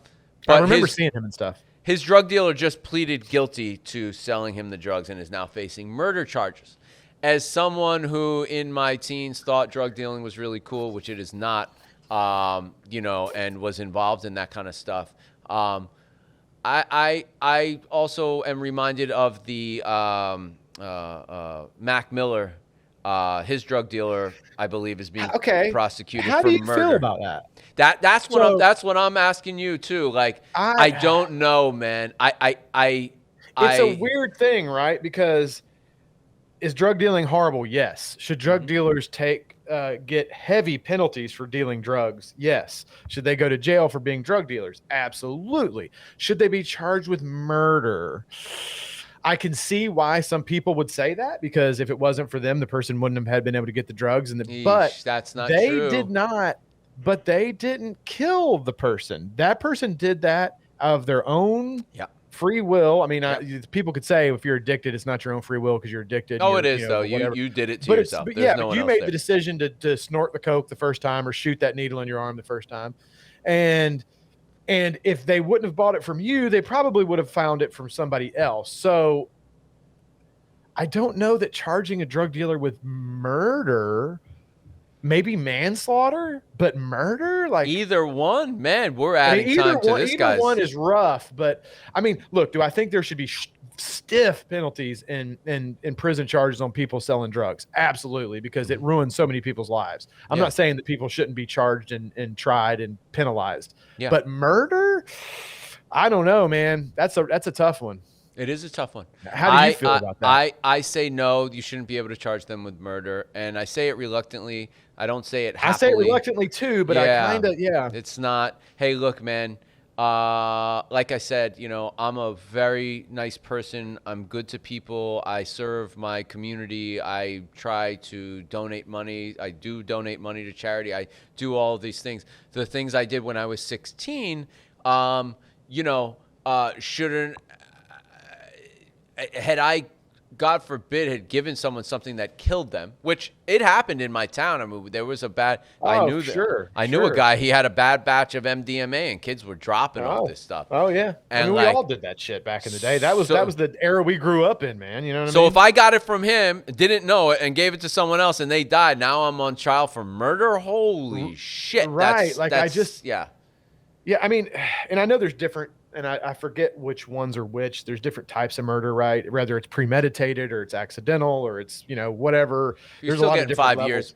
I remember seeing him and stuff. His drug dealer just pleaded guilty to selling him the drugs and is now facing murder charges. As someone who in my teens thought drug dealing was really cool, which it is not, and was involved in that kind of stuff. I also am reminded of the Mac Miller, his drug dealer, I believe, is being prosecuted for murder. How do you feel about that? That's what I'm asking you too. Like I don't know, man. It's a weird thing, right? Because is drug dealing horrible? Yes. Should drug dealers get heavy penalties for dealing drugs? Yes. Should they go to jail for being drug dealers? Absolutely. Should they be charged with murder? I can see why some people would say that, because if it wasn't for them, the person wouldn't have been able to get the drugs. But that's not they true. did not. But they didn't kill the person. That person did that of their own free will. I mean, people could say if you're addicted, it's not your own free will because you're addicted. Oh, it is though. You did it to yourself. But you made the decision to snort the coke the first time or shoot that needle in your arm the first time, and if they wouldn't have bought it from you, they probably would have found it from somebody else. So I don't know that charging a drug dealer with murder, maybe manslaughter, but murder, like either one, man, we're adding time to this guy. Either one is rough, but I mean, look, do I think there should be stiff penalties in prison charges on people selling drugs? Absolutely, because it ruins so many people's lives. I'm not saying that people shouldn't be charged and tried and penalized, but murder, I don't know, man. That's a tough one. It is a tough one. How do you feel about that? I say no, you shouldn't be able to charge them with murder, and I say it reluctantly. I don't say it happily. I say it reluctantly too, but I kind of, It's not, hey, look, man, like I said, I'm a very nice person. I'm good to people. I serve my community. I try to donate money. I do donate money to charity. I do all of these things. The things I did when I was 16, shouldn't, had I, God forbid, had given someone something that killed them, which it happened in my town. I mean, there was a bad. I knew a guy. He had a bad batch of MDMA, and kids were dropping all this stuff. Oh yeah, and we all did that shit back in the day. That was the era we grew up in, man. You know what I mean? So if I got it from him, didn't know it, and gave it to someone else, and they died, now I'm on trial for murder. Holy shit! Right? Yeah. I mean, and I know there's different. And I forget which ones are which. There's different types of murder, right? Whether it's premeditated or it's accidental or it's, whatever. You're There's still a lot getting of different 5 levels. years.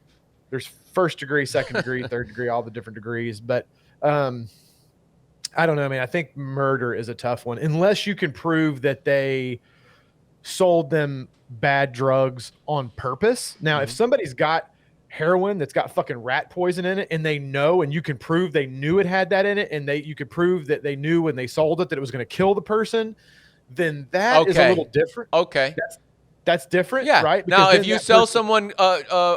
There's first degree, second degree, third degree, all the different degrees. But I don't know. I mean, I think murder is a tough one unless you can prove that they sold them bad drugs on purpose. Now, if somebody's got heroin that's got fucking rat poison in it and they know, and you can prove they knew it had that in it, and you could prove that they knew when they sold it that it was going to kill the person, then that is a little different. That's different, right? Because now if you sell someone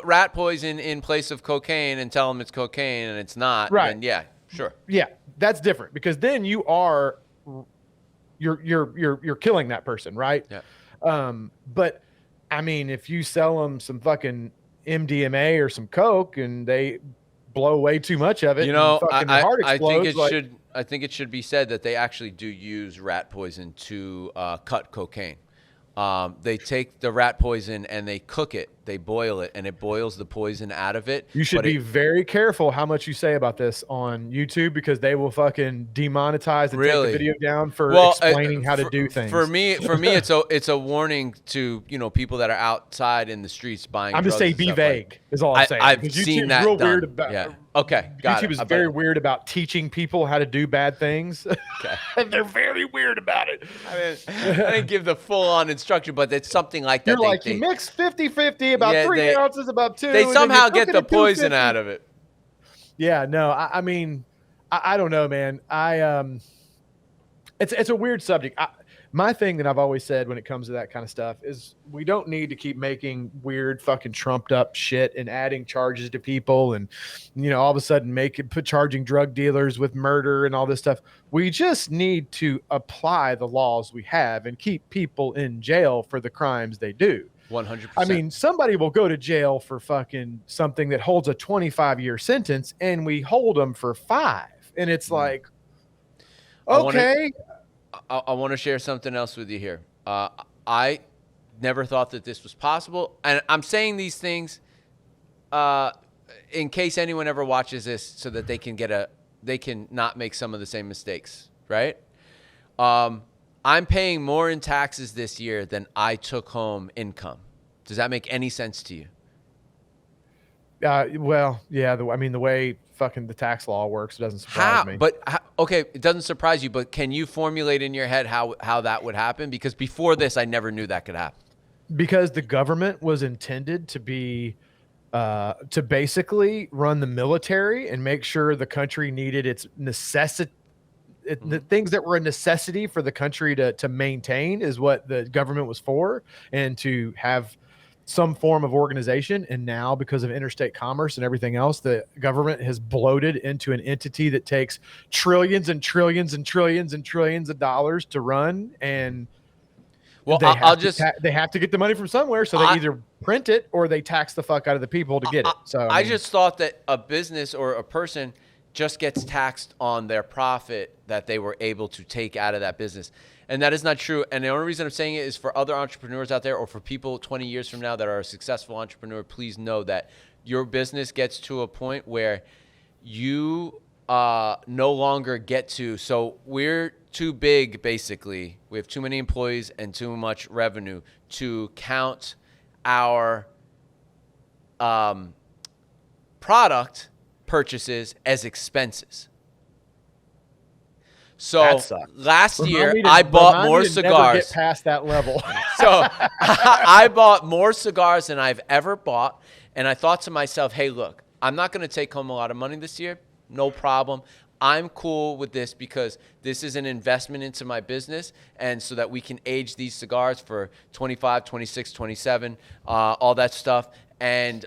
rat poison in place of cocaine and tell them it's cocaine and it's not, then sure. Yeah, that's different, because then you're killing that person, right? But I mean, if you sell them some fucking MDMA or some coke and they blow way too much of it, I think it should be said that they actually do use rat poison to cut cocaine. They take the rat poison and they cook it, they boil it, and it boils the poison out of it. You should be very careful how much you say about this on YouTube, because they will fucking demonetize and take the video down for explaining how to do things. For me, it's a warning to people that are outside in the streets buying. I'm just saying, be vague is all I'm saying. I've seen that real done. Weird about, Okay, got YouTube is very weird about teaching people how to do bad things. And they're very weird about it. I didn't give the full-on instruction, but it's something like that. You're like, you mix 50-50, about 3 ounces, about 2. They somehow get the poison out of it. Yeah, no, I mean, I don't know, man. It's a weird subject. My thing that I've always said when it comes to that kind of stuff is we don't need to keep making weird fucking trumped up shit and adding charges to people and, all of a sudden charging drug dealers with murder and all this stuff. We just need to apply the laws we have and keep people in jail for the crimes they do. 100%. I mean, somebody will go to jail for fucking something that holds a 25-year sentence, and we hold them for 5. And it's like, okay. I want to share something else with you here. I never thought that this was possible. And I'm saying these things in case anyone ever watches this so that they can not make some of the same mistakes, right? I'm paying more in taxes this year than I took home income. Does that make any sense to you? Well, yeah. The way fucking the tax law works, it doesn't surprise me. Okay, it doesn't surprise you, but can you formulate in your head how that would happen? Because before this, I never knew that could happen. Because the government was intended to be to basically run the military and make sure the country needed its the things that were a necessity for the country to maintain is what the government was for, and to have some form of organization. And now, because of interstate commerce and everything else, the government has bloated into an entity that takes trillions and trillions and trillions and trillions of dollars to run. And well, they have to get the money from somewhere. So they either print it or they tax the fuck out of the people to get it. So I just thought that a business or a person just gets taxed on their profit that they were able to take out of that business. And that is not true. And the only reason I'm saying it is for other entrepreneurs out there, or for people 20 years from now that are a successful entrepreneur, please know that your business gets to a point where you no longer get to. So we're too big, basically. We have too many employees and too much revenue to count our product purchases as expenses. So last year I bought more cigars. Never get past that level. So I bought more cigars than I've ever bought, and I thought to myself, "Hey, look, I'm not going to take home a lot of money this year. No problem. I'm cool with this because this is an investment into my business, and so that we can age these cigars for 25, 26, 27, all that stuff, and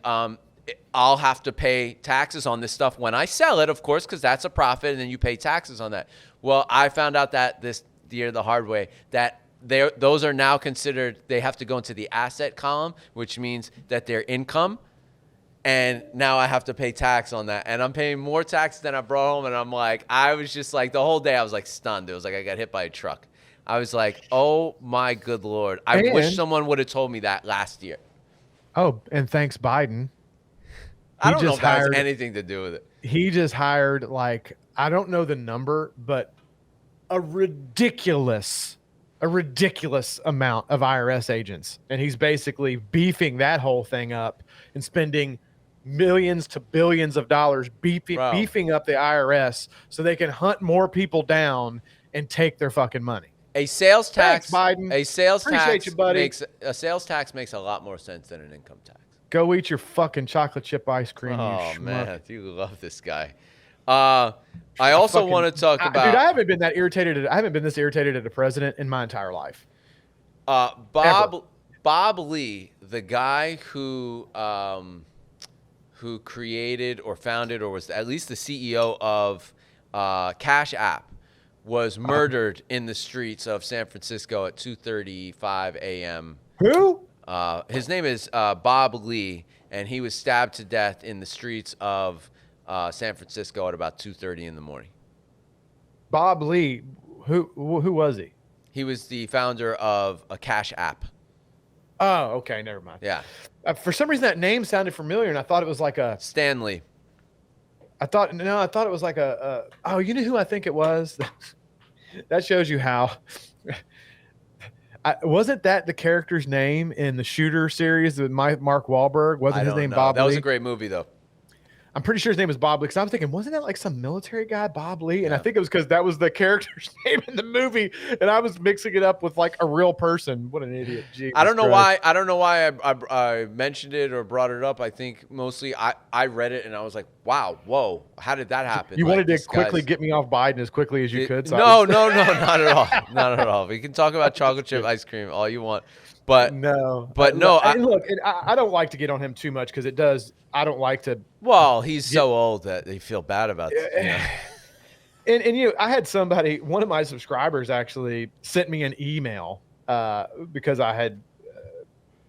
I'll have to pay taxes on this stuff when I sell it, of course, because that's a profit, and then you pay taxes on that." Well, I found out that this year the hard way that those are now considered, they have to go into the asset column, which means that they're income. And now I have to pay tax on that. And I'm paying more tax than I brought home. And I'm like, I was just like, the whole day I was like stunned. It was like I got hit by a truck. I was like, oh my good Lord. I wish someone would have told me that last year. Oh, and thanks, Biden. I don't know if that has anything to do with it. He just hired, like, I don't know the number, but a ridiculous amount of IRS agents. And he's basically beefing that whole thing up and spending millions to billions of dollars beefing up the IRS so they can hunt more people down and take their fucking money. A sales tax, thanks, Biden. A sales Appreciate tax you, buddy. makes a lot more sense than an income tax. Go eat your fucking chocolate chip ice cream. Oh man, you love this guy. I also want to talk about. Dude, I haven't been this irritated at a president in my entire life. Bob Lee, the guy who created or founded or was at least the CEO of Cash App, was murdered in the streets of San Francisco at 2:35 a.m. Who? His name is Bob Lee, and he was stabbed to death in the streets of San Francisco at about 2:30 in the morning. Bob Lee, who was he? He was the founder of a Cash App. Oh, okay, never mind. Yeah. For some reason, that name sounded familiar, and I thought it was like a Stanley. I thought it was like oh, you know who I think it was? That shows you how. Wasn't that the character's name in the Shooter series with Mark Wahlberg? Wasn't his name Bob Lee? That was a great movie, though. I'm pretty sure his name was Bob Lee, because I'm thinking, wasn't that like some military guy, Bob Lee? And I think it was because that was the character's name in the movie, and I was mixing it up with like a real person. What an idiot! Jesus I don't know Christ. why. I don't know why I mentioned it or brought it up. I think mostly I read it and I was like, wow, whoa, how did that happen? You wanted to quickly get me off Biden as quickly as you could. So no, not at all, not at all. We can talk about chocolate chip ice cream all you want. But no. Look, I don't like to get on him too much because it does. I don't like to. Well, he's so old that they feel bad about it. And I had somebody, one of my subscribers actually sent me an email because I had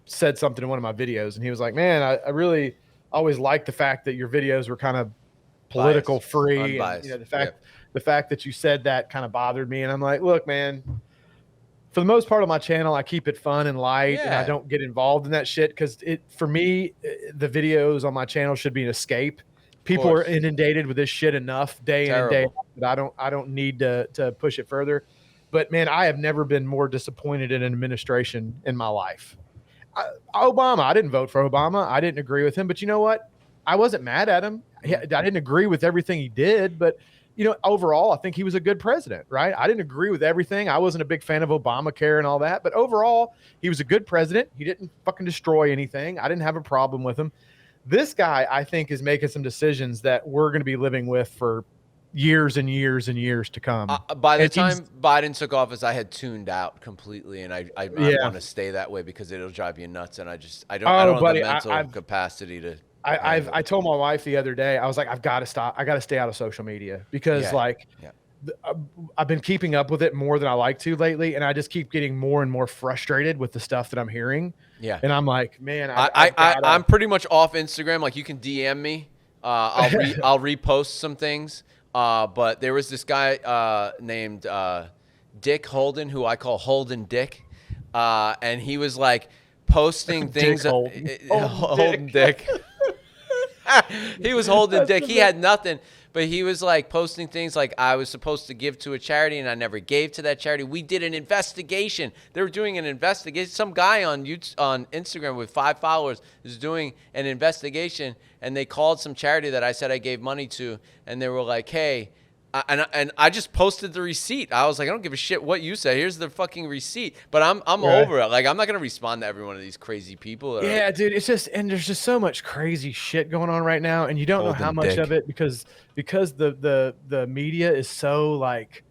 said something in one of my videos, and he was like, "Man, I really always liked the fact that your videos were kind of political free. And, the fact that you said that kind of bothered me." And I'm like, "Look, man. For the most part of my channel, I keep it fun and light, and I don't get involved in that shit because for me, the videos on my channel should be an escape. People are inundated with this shit enough day in and day out that I don't need to push it further. But man, I have never been more disappointed in an administration in my life. Obama, I didn't vote for Obama. I didn't agree with him, but you know what? I wasn't mad at him. I didn't agree with everything he did, but overall, I think he was a good president, right? I didn't agree with everything. I wasn't a big fan of Obamacare and all that, but overall, he was a good president. He didn't fucking destroy anything. I didn't have a problem with him. This guy, I think, is making some decisions that we're going to be living with for years and years and years to come. By the time Biden took office, I had tuned out completely, and I want to stay that way because it'll drive you nuts, and I don't have the mental capacity to. I told my wife the other day, I was like, I've got to stop. I got to stay out of social media because I've been keeping up with it more than I like to lately, and I just keep getting more and more frustrated with the stuff that I'm hearing. Yeah, and I'm like, man, I'm pretty much off Instagram. Like, you can DM me. I'll repost some things. But there was this guy named Dick Holdin, who I call Holdin Dick, and he was like posting things. Holdin Dick. He was holding Dick. He had nothing, but he was like posting things like, I was supposed to give to a charity and I never gave to that charity. We did an investigation. They were doing an investigation. Some guy on Instagram with 5 followers is doing an investigation, and they called some charity that I said I gave money to, and they were like, hey, and I just posted the receipt. I was like, I don't give a shit what you said. Here's the fucking receipt. But I'm over it. Like, I'm not gonna respond to every one of these crazy people. Yeah, dude. It's just, and there's just so much crazy shit going on right now, and you don't know how much of it because the media is so like,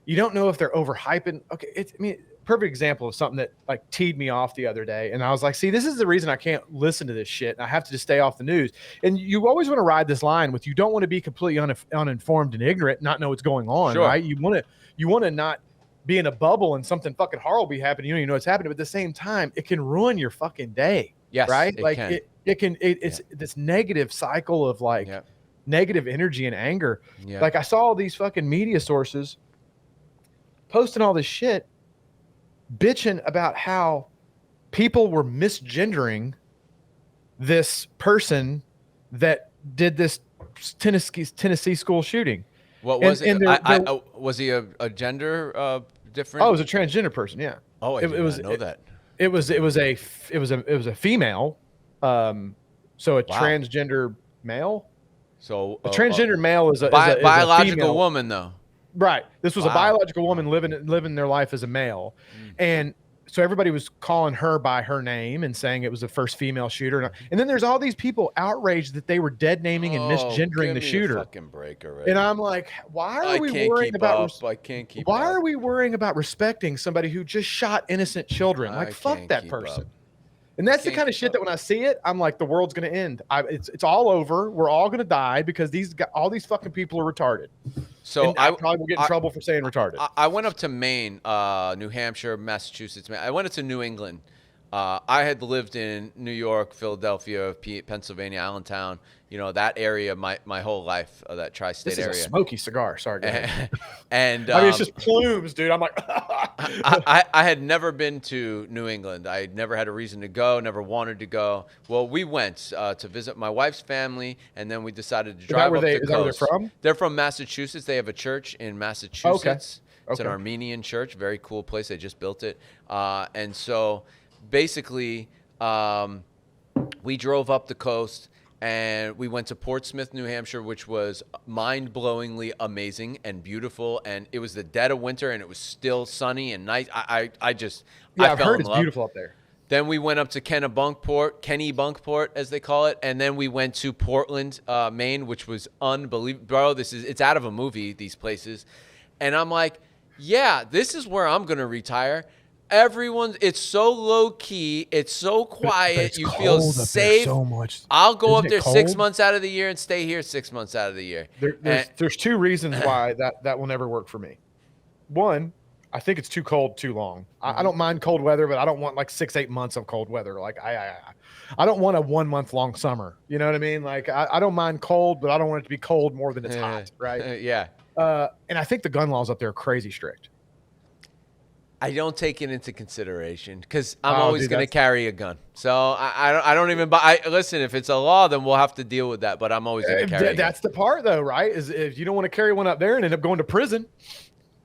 you don't know if they're overhyping. Okay, perfect example of something that like teed me off the other day, and I was like, see, this is the reason I can't listen to this shit. I have to just stay off the news. And you always want to ride this line with, you don't want to be completely uninformed and ignorant, not know what's going on, right? You want to not be in a bubble and something fucking horrible be happening. You don't even know what's happening, but at the same time, it can ruin your fucking day. Yes, right? It's this negative cycle of like negative energy and anger. Yeah. Like, I saw all these fucking media sources posting all this shit, bitching about how people were misgendering this person that did this Tennessee school shooting. What was it? Was he a gender different? Oh, it was a transgender person. Yeah. Oh, I did not know that. It was a female. So a transgender male. So a transgender male is a biological woman, though. Right. This was a biological woman living their life as a male. And so everybody was calling her by her name and saying it was the first female shooter. And then there's all these people outraged that they were dead naming and misgendering the shooter. Fucking break already. And I'm like, why are we worrying about respecting somebody who just shot innocent children? Like, fuck that person. And that's the kind of shit that when I see it, I'm like, the world's going to end. It's all over. We're all going to die because all these fucking people are retarded. So and I probably will get in trouble for saying retarded. I went up to Maine, New Hampshire, Massachusetts. I went up to New England. I had lived in New York, Philadelphia, Pennsylvania, Allentown, that area my whole life, that tri-state area. This is a smoky cigar. Sorry. And I mean, it's just plumes, dude. I'm like, I had never been to New England. I never had a reason to go, never wanted to go. Well, we went to visit my wife's family, and then we decided to drive up the coast. Is that where they're from? They're from Massachusetts. They have a church in Massachusetts. Okay. It's an Armenian church. Very cool place. They just built it. And so basically, we drove up the coast. And we went to Portsmouth, New Hampshire, which was mind-blowingly amazing and beautiful. And it was the dead of winter, and it was still sunny and nice. I've heard it's beautiful up there. Then we went up to Kennebunkport, as they call it. And then we went to Portland, Maine, which was unbelievable. Bro, it's out of a movie, these places. And I'm like, yeah, this is where I'm going to retire. It's so low key. It's so quiet. You feel safe. So much. I'll go up there 6 months out of the year and stay here 6 months out of the year. There's two reasons why that will never work for me. One, I think it's too cold too long. I don't mind cold weather, but I don't want like 6-8 months of cold weather. Like I don't want a 1 month long summer. You know what I mean? Like I don't mind cold, but I don't want it to be cold more than it's hot. Right? Yeah. And I think the gun laws up there are crazy strict. I don't take it into consideration because I'm always going to carry a gun. So I don't even buy. Listen, if it's a law, then we'll have to deal with that. But I'm always going to carry a gun. That's the part, though, right? Is if you don't want to carry one up there and end up going to prison.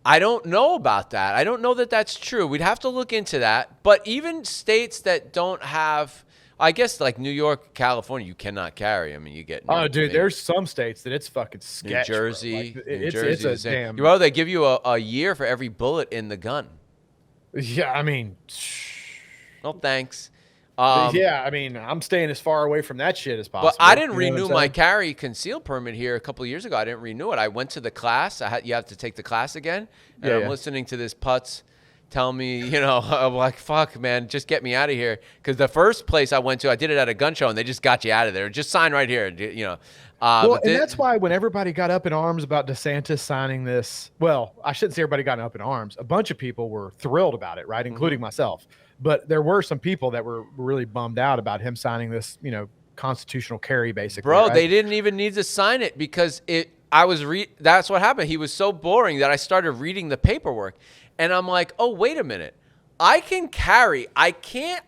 I don't know about that. I don't know that that's true. We'd have to look into that. But even states that don't have, I guess like New York, California, you cannot carry. I mean, you get. Dude, there's some states that it's fucking sketch. New Jersey. Like, it's a damn. Bro, they give you a year for every bullet in the gun. Yeah, I mean, well, thanks. Yeah, I mean, I'm staying as far away from that shit as possible. But I didn't renew my carry conceal permit here a couple of years ago. I didn't renew it. I went to the class. You have to take the class again. And I'm listening to this putz tell me, I'm like, fuck, man, just get me out of here. Because the first place I went to, I did it at a gun show, and they just got you out of there. Just sign right here, and that's why when everybody got up in arms about DeSantis signing this, well, I shouldn't say everybody got up in arms. A bunch of people were thrilled about it, right, including myself. But there were some people that were really bummed out about him signing this, constitutional carry, basically. Bro, right? They didn't even need to sign it because that's what happened. He was so boring that I started reading the paperwork. And I'm like, oh, wait a minute. I can carry. I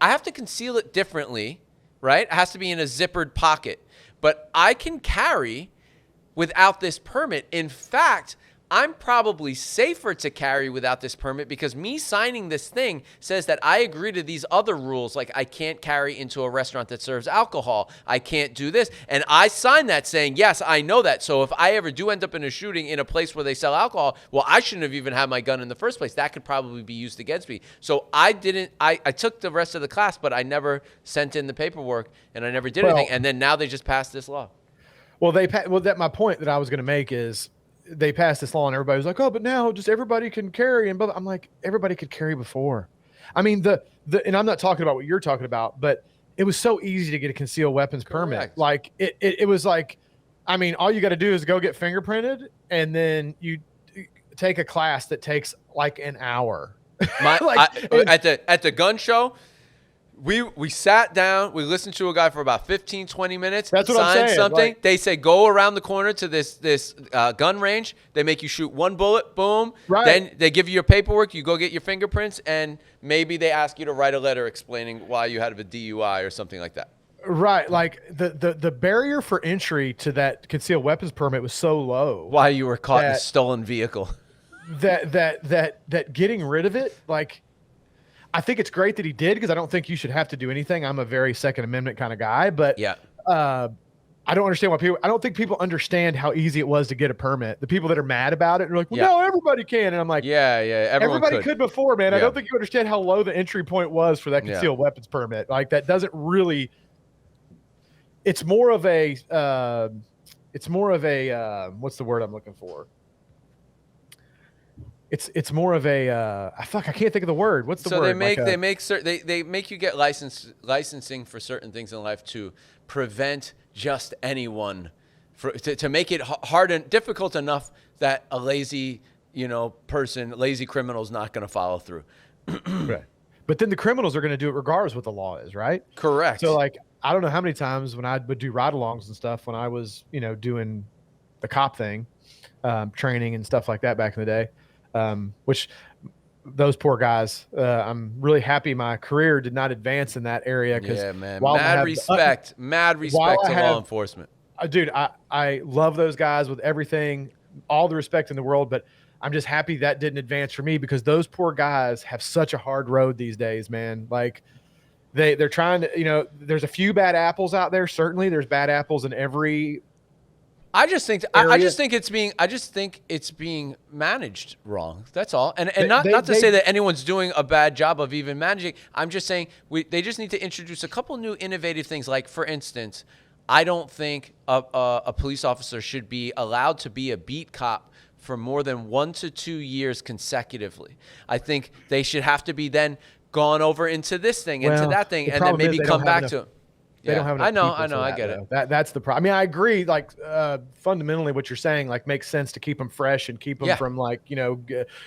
have to conceal it differently, right? It has to be in a zippered pocket. But I can carry without this permit. In fact, I'm probably safer to carry without this permit because me signing this thing says that I agree to these other rules, like I can't carry into a restaurant that serves alcohol. I can't do this. And I signed that saying, yes, I know that. So if I ever do end up in a shooting in a place where they sell alcohol, well, I shouldn't have even had my gun in the first place. That could probably be used against me. So I took the rest of the class, but I never sent in the paperwork and I never did anything. And then now they just passed this law. Well, my point that I was going to make is, they passed this law and everybody was like, oh, but now just everybody can carry. And I'm like, everybody could carry before. I mean, and I'm not talking about what you're talking about, but it was so easy to get a concealed weapons permit. Like it was like, I mean, all you got to do is go get fingerprinted and then you take a class that takes like an hour. At the gun show, we sat down, we listened to a guy for about 15, 20 minutes. That's what I'm saying. Something. Like, they say, go around the corner to this gun range. They make you shoot one bullet, boom. Right. Then they give you your paperwork. You go get your fingerprints, and maybe they ask you to write a letter explaining why you had a DUI or something like that. Right. Like the barrier for entry to that concealed weapons permit was so low. Why you were caught in a stolen vehicle. That getting rid of it, like, I think it's great that he did because I don't think you should have to do anything. I'm a very Second Amendment kind of guy, but I don't understand why I don't think people understand how easy it was to get a permit. The people that are mad about it are like, well, no, everybody can. And I'm like, everybody could before, man. I don't think you understand how low the entry point was for that concealed weapons permit. Like, that doesn't really, it's more of a, what's the word I'm looking for? It's more of a I can't think of the word. What's the word? So they make you get licensing for certain things in life to prevent just anyone to make it hard and difficult enough that a lazy criminal is not going to follow through. Right. But then the criminals are going to do it regardless what the law is, right? Correct. So like, I don't know how many times when I would do ride-alongs and stuff when I was doing the cop thing, training and stuff like that back in the day. Which those poor guys, I'm really happy my career did not advance in that area. Mad respect to law enforcement. Dude, I love those guys with everything, all the respect in the world, but I'm just happy that didn't advance for me because those poor guys have such a hard road these days, man. Like they're trying to, there's a few bad apples out there. Certainly there's bad apples in every I just think it's being managed wrong. That's all. And not to say that anyone's doing a bad job of even managing. I'm just saying they just need to introduce a couple new innovative things. Like, for instance, I don't think a police officer should be allowed to be a beat cop for more than 1 to 2 years consecutively. I think they should have to be then gone over into this thing, into that thing, and then maybe come back to it. They don't have enough I know. I get it. That's the problem. I mean, I agree. Like, fundamentally, what you're saying, like, makes sense to keep them fresh and keep them from, like,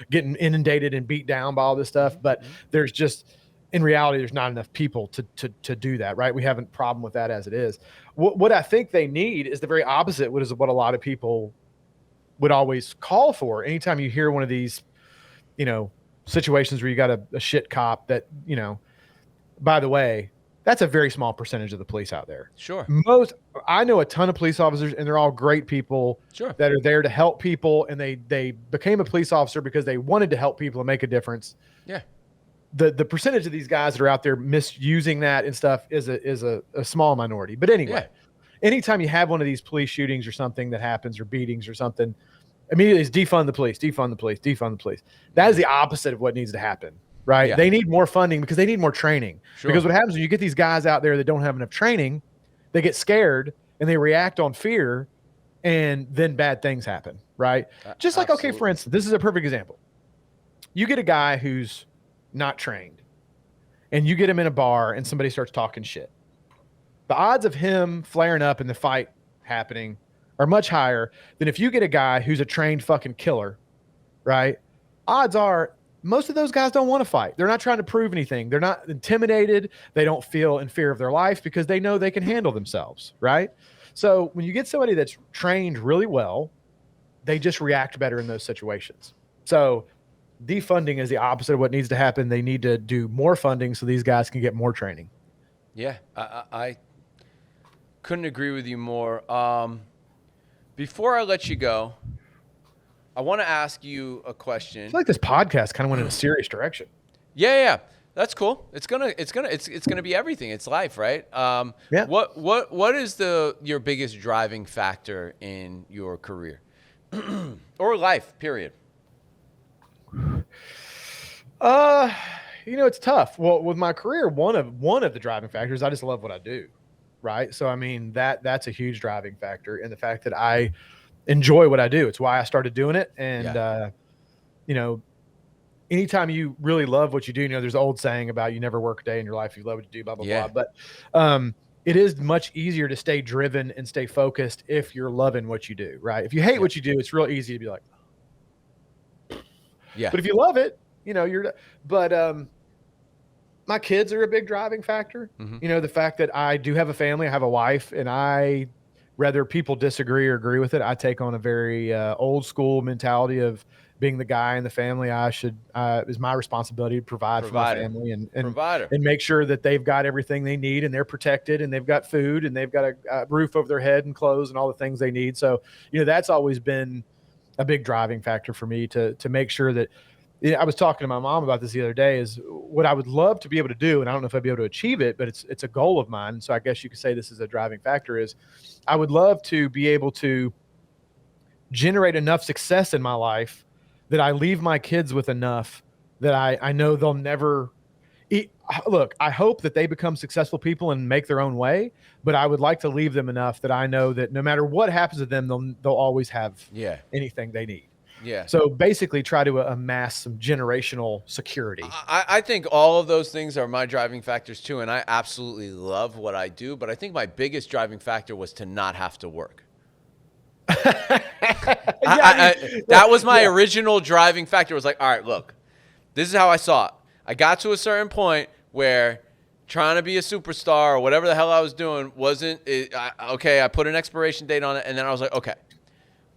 getting inundated and beat down by all this stuff. But there's just, in reality, there's not enough people to do that, right? We have a problem with that as it is. What I think they need is the very opposite. What a lot of people would always call for. Anytime you hear one of these, situations where you got a shit cop that, by the way, that's a very small percentage of the police out there. Sure. I know a ton of police officers, and they're all great people that are there to help people, and they became a police officer because they wanted to help people and make a difference. Yeah. The percentage of these guys that are out there misusing that and stuff is a small minority. But anyway, anytime you have one of these police shootings or something that happens, or beatings or something, immediately it's defund the police, defund the police, defund the police. That is the opposite of what needs to happen. right? Yeah. They need more funding because they need more training. Sure. Because what happens when you get these guys out there that don't have enough training, they get scared and they react on fear, and then bad things happen, right? Just like, okay, for instance, this is a perfect example. You get a guy who's not trained and you get him in a bar and somebody starts talking shit. The odds of him flaring up and the fight happening are much higher than if you get a guy who's a trained fucking killer, right? Odds are most of those guys don't want to fight. They're not trying to prove anything. They're not intimidated. They don't feel in fear of their life because they know they can handle themselves, right? So when you get somebody that's trained really well, they just react better in those situations. So defunding is the opposite of what needs to happen. They need to do more funding so these guys can get more training. Yeah, I couldn't agree with you more. Before I let you go, I want to ask you a question. I feel like this podcast kind of went in a serious direction. Yeah. That's cool. It's gonna be everything. It's life, right? Yeah. What is your biggest driving factor in your career or life? Period. It's tough. Well, with my career, one of the driving factors, I just love what I do, right? So I mean that's a huge driving factor in the fact that I enjoy what I do. It's why I started doing it, and anytime you really love what you do, there's an old saying about you never work a day in your life you love what you do, blah blah blah. But it is much easier to stay driven and stay focused if you're loving what you do, right? If you hate what you do, it's real easy to be like, yeah. But if you love it, my kids are a big driving factor. Mm-hmm. The fact that I do have a family, I have a wife, and whether people disagree or agree with it, I take on a very old school mentality of being the guy in the family. Is my responsibility to provide for my family and make sure that they've got everything they need and they're protected and they've got food and they've got a roof over their head and clothes and all the things they need. So, that's always been a big driving factor for me to make sure that. I was talking to my mom about this the other day, is what I would love to be able to do. And I don't know if I'd be able to achieve it, but it's a goal of mine. So I guess you could say this is a driving factor, is I would love to be able to generate enough success in my life that I leave my kids with enough that I know they'll never eat. Look, I hope that they become successful people and make their own way, but I would like to leave them enough that I know that no matter what happens to them, they'll always have anything they need. Yeah. So basically try to amass some generational security. I think all of those things are my driving factors too. And I absolutely love what I do. But I think my biggest driving factor was to not have to work. That was my original driving factor. It was like, all right, look, this is how I saw it. I got to a certain point where trying to be a superstar or whatever the hell I was doing wasn't okay. I put an expiration date on it. And then I was like, okay,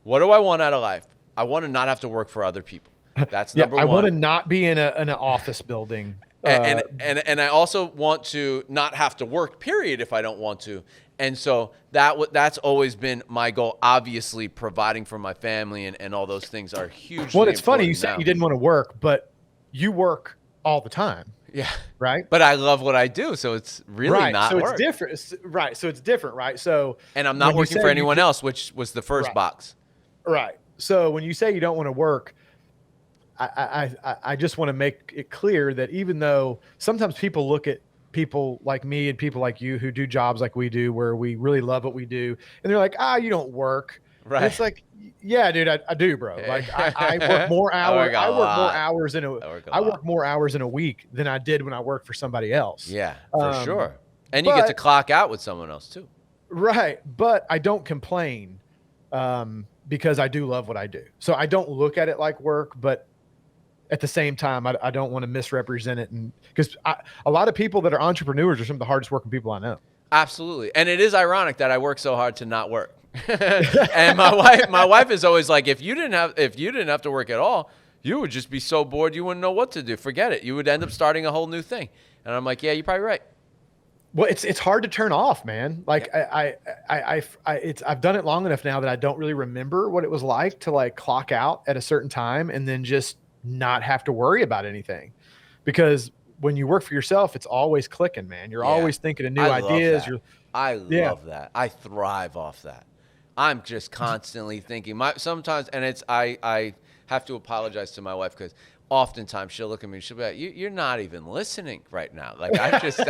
what do I want out of life? I want to not have to work for other people. That's number one. I want to not be in an office building. And I also want to not have to work, period, if I don't want to. And so that's always been my goal. Obviously, providing for my family and all those things are hugely Well, it's funny you now. said you didn't want to work, but you work all the time. Yeah. Right. But I love what I do, so it's really not so work. It's different. So it's different, right? So and I'm not working for anyone else, which was the first box. Right. So when you say you don't want to work, I just want to make it clear that even though sometimes people look at people like me and people like you who do jobs like we do, where we really love what we do, and they're like, you don't work. Right. And it's like, yeah, dude, I do, bro. Like I work more hours. I work more hours in a week than I did when I worked for somebody else. Yeah, for sure. And you get to clock out with someone else too. Right. But I don't complain. Because I do love what I do. So I don't look at it like work, but at the same time, I don't want to misrepresent it. And because a lot of people that are entrepreneurs are some of the hardest working people I know. Absolutely. And it is ironic that I work so hard to not work. And my wife is always like, if you didn't have to work at all, you would just be so bored you wouldn't know what to do. Forget it. You would end up starting a whole new thing. And I'm like, yeah, you're probably right. Well, it's hard to turn off, man. Like I've done it long enough now that I don't really remember what it was like to like clock out at a certain time and then just not have to worry about anything. Because when you work for yourself, it's always clicking, man. You're always thinking of new ideas. I love that. I thrive off that. I'm just constantly thinking. Sometimes, and it's I have to apologize to my wife because oftentimes she'll look at me and she'll be like, you're not even listening right now. Like I just,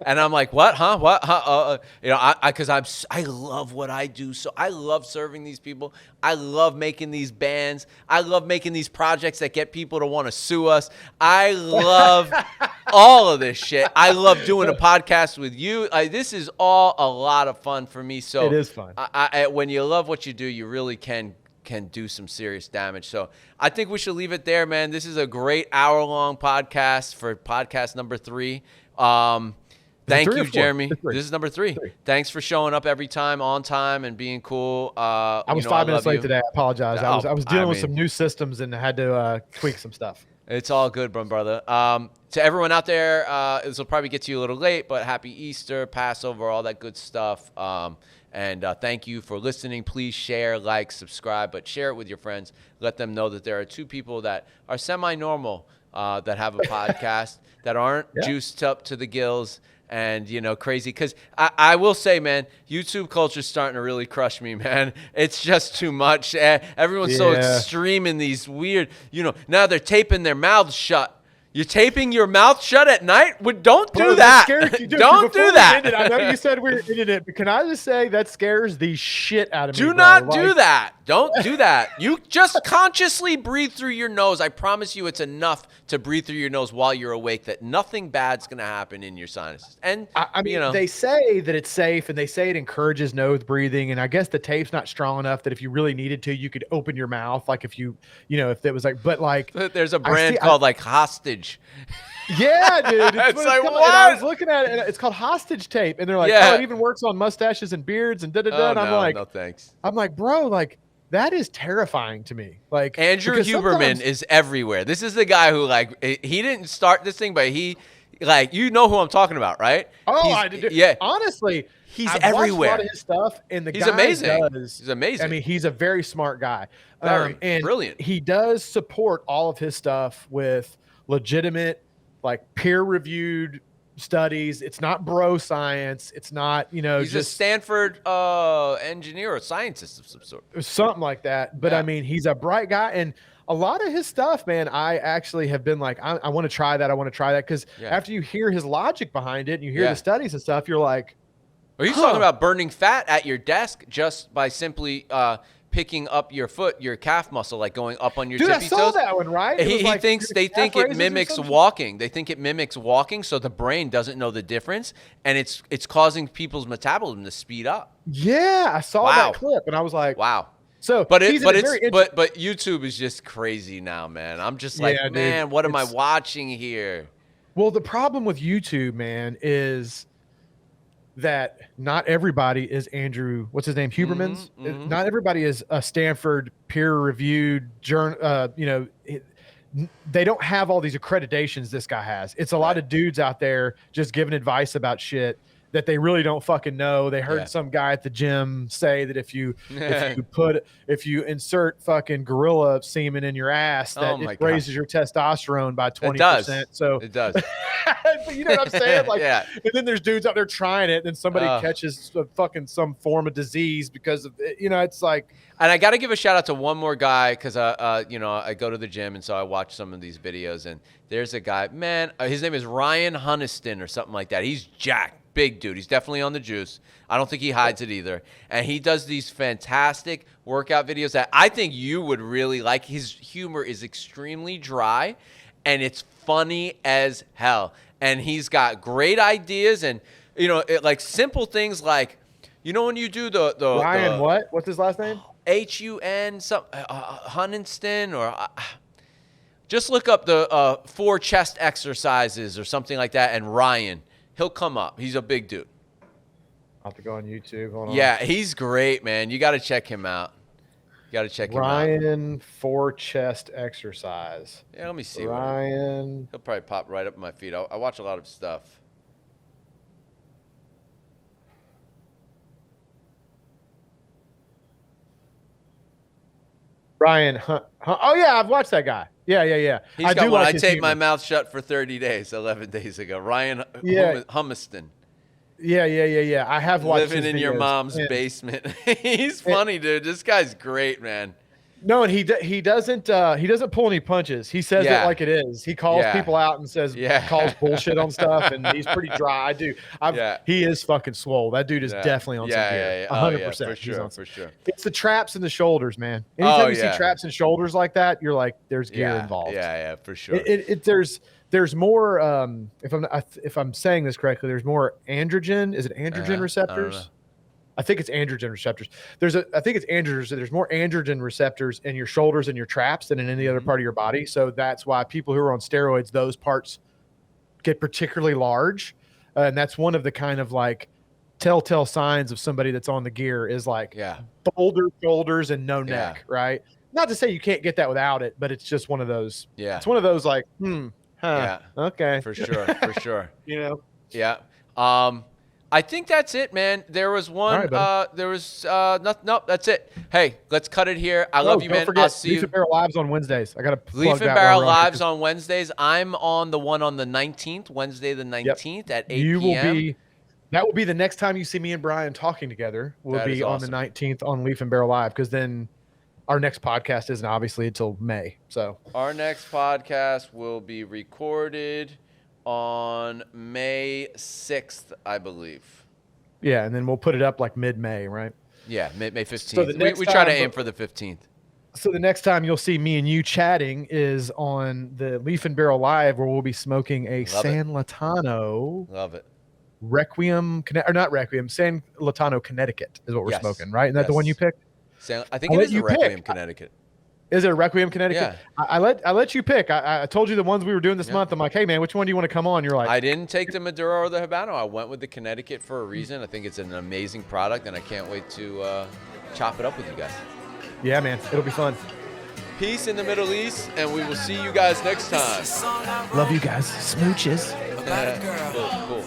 and I'm like, what, huh? What, huh? You know, I love what I do. So I love serving these people. I love making these bands. I love making these projects that get people to want to sue us. I love all of this shit. I love doing a podcast with you. This is all a lot of fun for me. So it is fun. When you love what you do, you really can do some serious damage. So I think we should leave it there, man. This is a great hour-long podcast for podcast number 3. Thank you, Jeremy. This is number 3. Thanks for showing up every time on time and being cool. I was 5 minutes late today. I apologize. I was dealing with some new systems and had to tweak some stuff. It's all good, brother. To everyone out there, this will probably get to you a little late, but happy Easter, Passover, all that good stuff. And thank you for listening. Please share, like, subscribe, but share it with your friends. Let them know that there are 2 people that are semi-normal that have a podcast that aren't juiced up to the gills and, you know, crazy. Because I will say, man, YouTube culture is starting to really crush me, man. It's just too much. Everyone's so extreme in these weird, you know, now they're taping their mouths shut. You're taping your mouth shut at night? Don't do that. Don't do that. I know you said we were ending it, but can I just say that scares the shit out of me? Do not do that. Don't do that. You just consciously breathe through your nose. I promise you it's enough to breathe through your nose while you're awake that nothing bad's going to happen in your sinuses. And I mean, you know, they say that it's safe and they say it encourages nose breathing. And I guess the tape's not strong enough that if you really needed to, you could open your mouth. Like if you know, if it was like, but like. There's a brand called like Hostage. Yeah, dude. It's like, what? I was looking at it, and it's called hostage tape. And they're like, oh, it even works on mustaches and beards and da-da-da. Oh, and I'm like, no thanks. I'm like, bro, like, that is terrifying to me. Like Andrew Huberman is everywhere. This is the guy who, like, he didn't start this thing, but he, like, you know who I'm talking about, right? Oh, I did. Yeah. Honestly, I've Watched everywhere. a lot of his stuff, and he's amazing. He's amazing. I mean, he's a very smart guy. Very and brilliant. He does support all of his stuff with legitimate, like, peer-reviewed studies. It's not bro science. It's not, you know, he's just a Stanford engineer or scientist of some sort. Something like that. But I mean, he's a bright guy, and a lot of his stuff, man, I actually have been like, I want to try that. I want to try that. Because after you hear his logic behind it and you hear the studies and stuff, you're like, are you talking about burning fat at your desk just by simply picking up your foot, your calf muscle, like going up on your tippy toes? I saw that one, right? He thinks they think it mimics walking. They think it mimics walking, so the brain doesn't know the difference, and it's causing people's metabolism to speed up. Yeah, I saw that clip, and I was like, wow. So, but YouTube is just crazy now, man. I'm just like, man, what am I watching here? Well, the problem with YouTube, man, is that not everybody is Andrew. What's his name? Huberman's. Mm-hmm. Not everybody is a Stanford peer-reviewed journal. You know, they don't have all these accreditations this guy has. It's a lot of dudes out there just giving advice about shit that they really don't fucking know. They heard some guy at the gym say that if you insert fucking gorilla semen in your ass, that it raises your testosterone by 20%. So it does. But you know what I'm saying? Like, and then there's dudes out there trying it, and then somebody catches some form of disease because of it. You know, it's like. And I got to give a shout out to one more guy because you know, I go to the gym, and so I watch some of these videos, and there's a guy, man, his name is Ryan Huniston or something like that. He's jacked. Big dude. He's definitely on the juice. I don't think he hides it either. And he does these fantastic workout videos that I think you would really like. His humor is extremely dry, and it's funny as hell. And he's got great ideas, and, you know, like simple things like, you know, when you do the Ryan, what's his last name? Hun, Huniston, or just look up the 4 chest exercises or something like that, and Ryan. He'll come up. He's a big dude. I'll have to go on YouTube. Hold on. Yeah, he's great, man. You got to check him out. Ryan 4 chest exercise. Yeah, let me see. Ryan. He'll probably pop right up in my feed. I watch a lot of stuff. Ryan. Oh, yeah, I've watched that guy. Yeah. He's got one. I taped my mouth shut for 30 days, 11 days ago. Ryan Humiston. Yeah. I have watched Living in your mom's basement. He's funny, dude. This guy's great, man. No, and he doesn't pull any punches. He says it like it is. He calls people out and says calls bullshit on stuff, and he's pretty dry. He is fucking swole. That dude is definitely on some gear. 100%. For sure. It's the traps and the shoulders, man. Anytime you see traps and shoulders like that, you're like, there's gear involved. Yeah, for sure. There's more. If I'm saying this correctly, there's more androgen. Is it androgen receptors? I think it's androgen receptors. I think it's androgen. There's more androgen receptors in your shoulders and your traps than in any other part of your body. So that's why people who are on steroids, those parts get particularly large. And that's one of the kind of like telltale signs of somebody that's on the gear is like boulder shoulders and no neck, right? Not to say you can't get that without it, but it's just one of those. Yeah. It's one of those like, okay. For sure. You know? Yeah. I think that's it, man. There was one. Right, No, that's it. Hey, let's cut it here. I love you, man. Forget, I'll see Leaf and Barrel Lives on Wednesdays. I got to Leaf and Barrel Lives on Wednesdays. I'm on the one on the 19th, Wednesday the 19th at 8 p.m. That will be the next time you see me and Brian talking together. We'll be on the 19th on Leaf and Barrel Live, because then our next podcast isn't obviously until May. So our next podcast will be recorded on May 6th, I believe. Yeah, and then we'll put it up like mid-May, right? Yeah, May 15th. So we try to aim for the 15th. So the next time you'll see me and you chatting is on the Leaf and Barrel Live, where we'll be smoking a San Latano. Love it. Requiem, or not Requiem, San Latano Connecticut is what we're smoking, right? Isn't that the one you picked? I think it is a Requiem Connecticut. Is it a Requiem Connecticut? Yeah. I let you pick. I told you the ones we were doing this month. I'm like, hey man, which one do you want to come on? You're like, I didn't take the Maduro or the Habano. I went with the Connecticut for a reason. I think it's an amazing product, and I can't wait to chop it up with you guys. Yeah, man, it'll be fun. Peace in the Middle East, and we will see you guys next time. Love you guys. Smooches. Cool.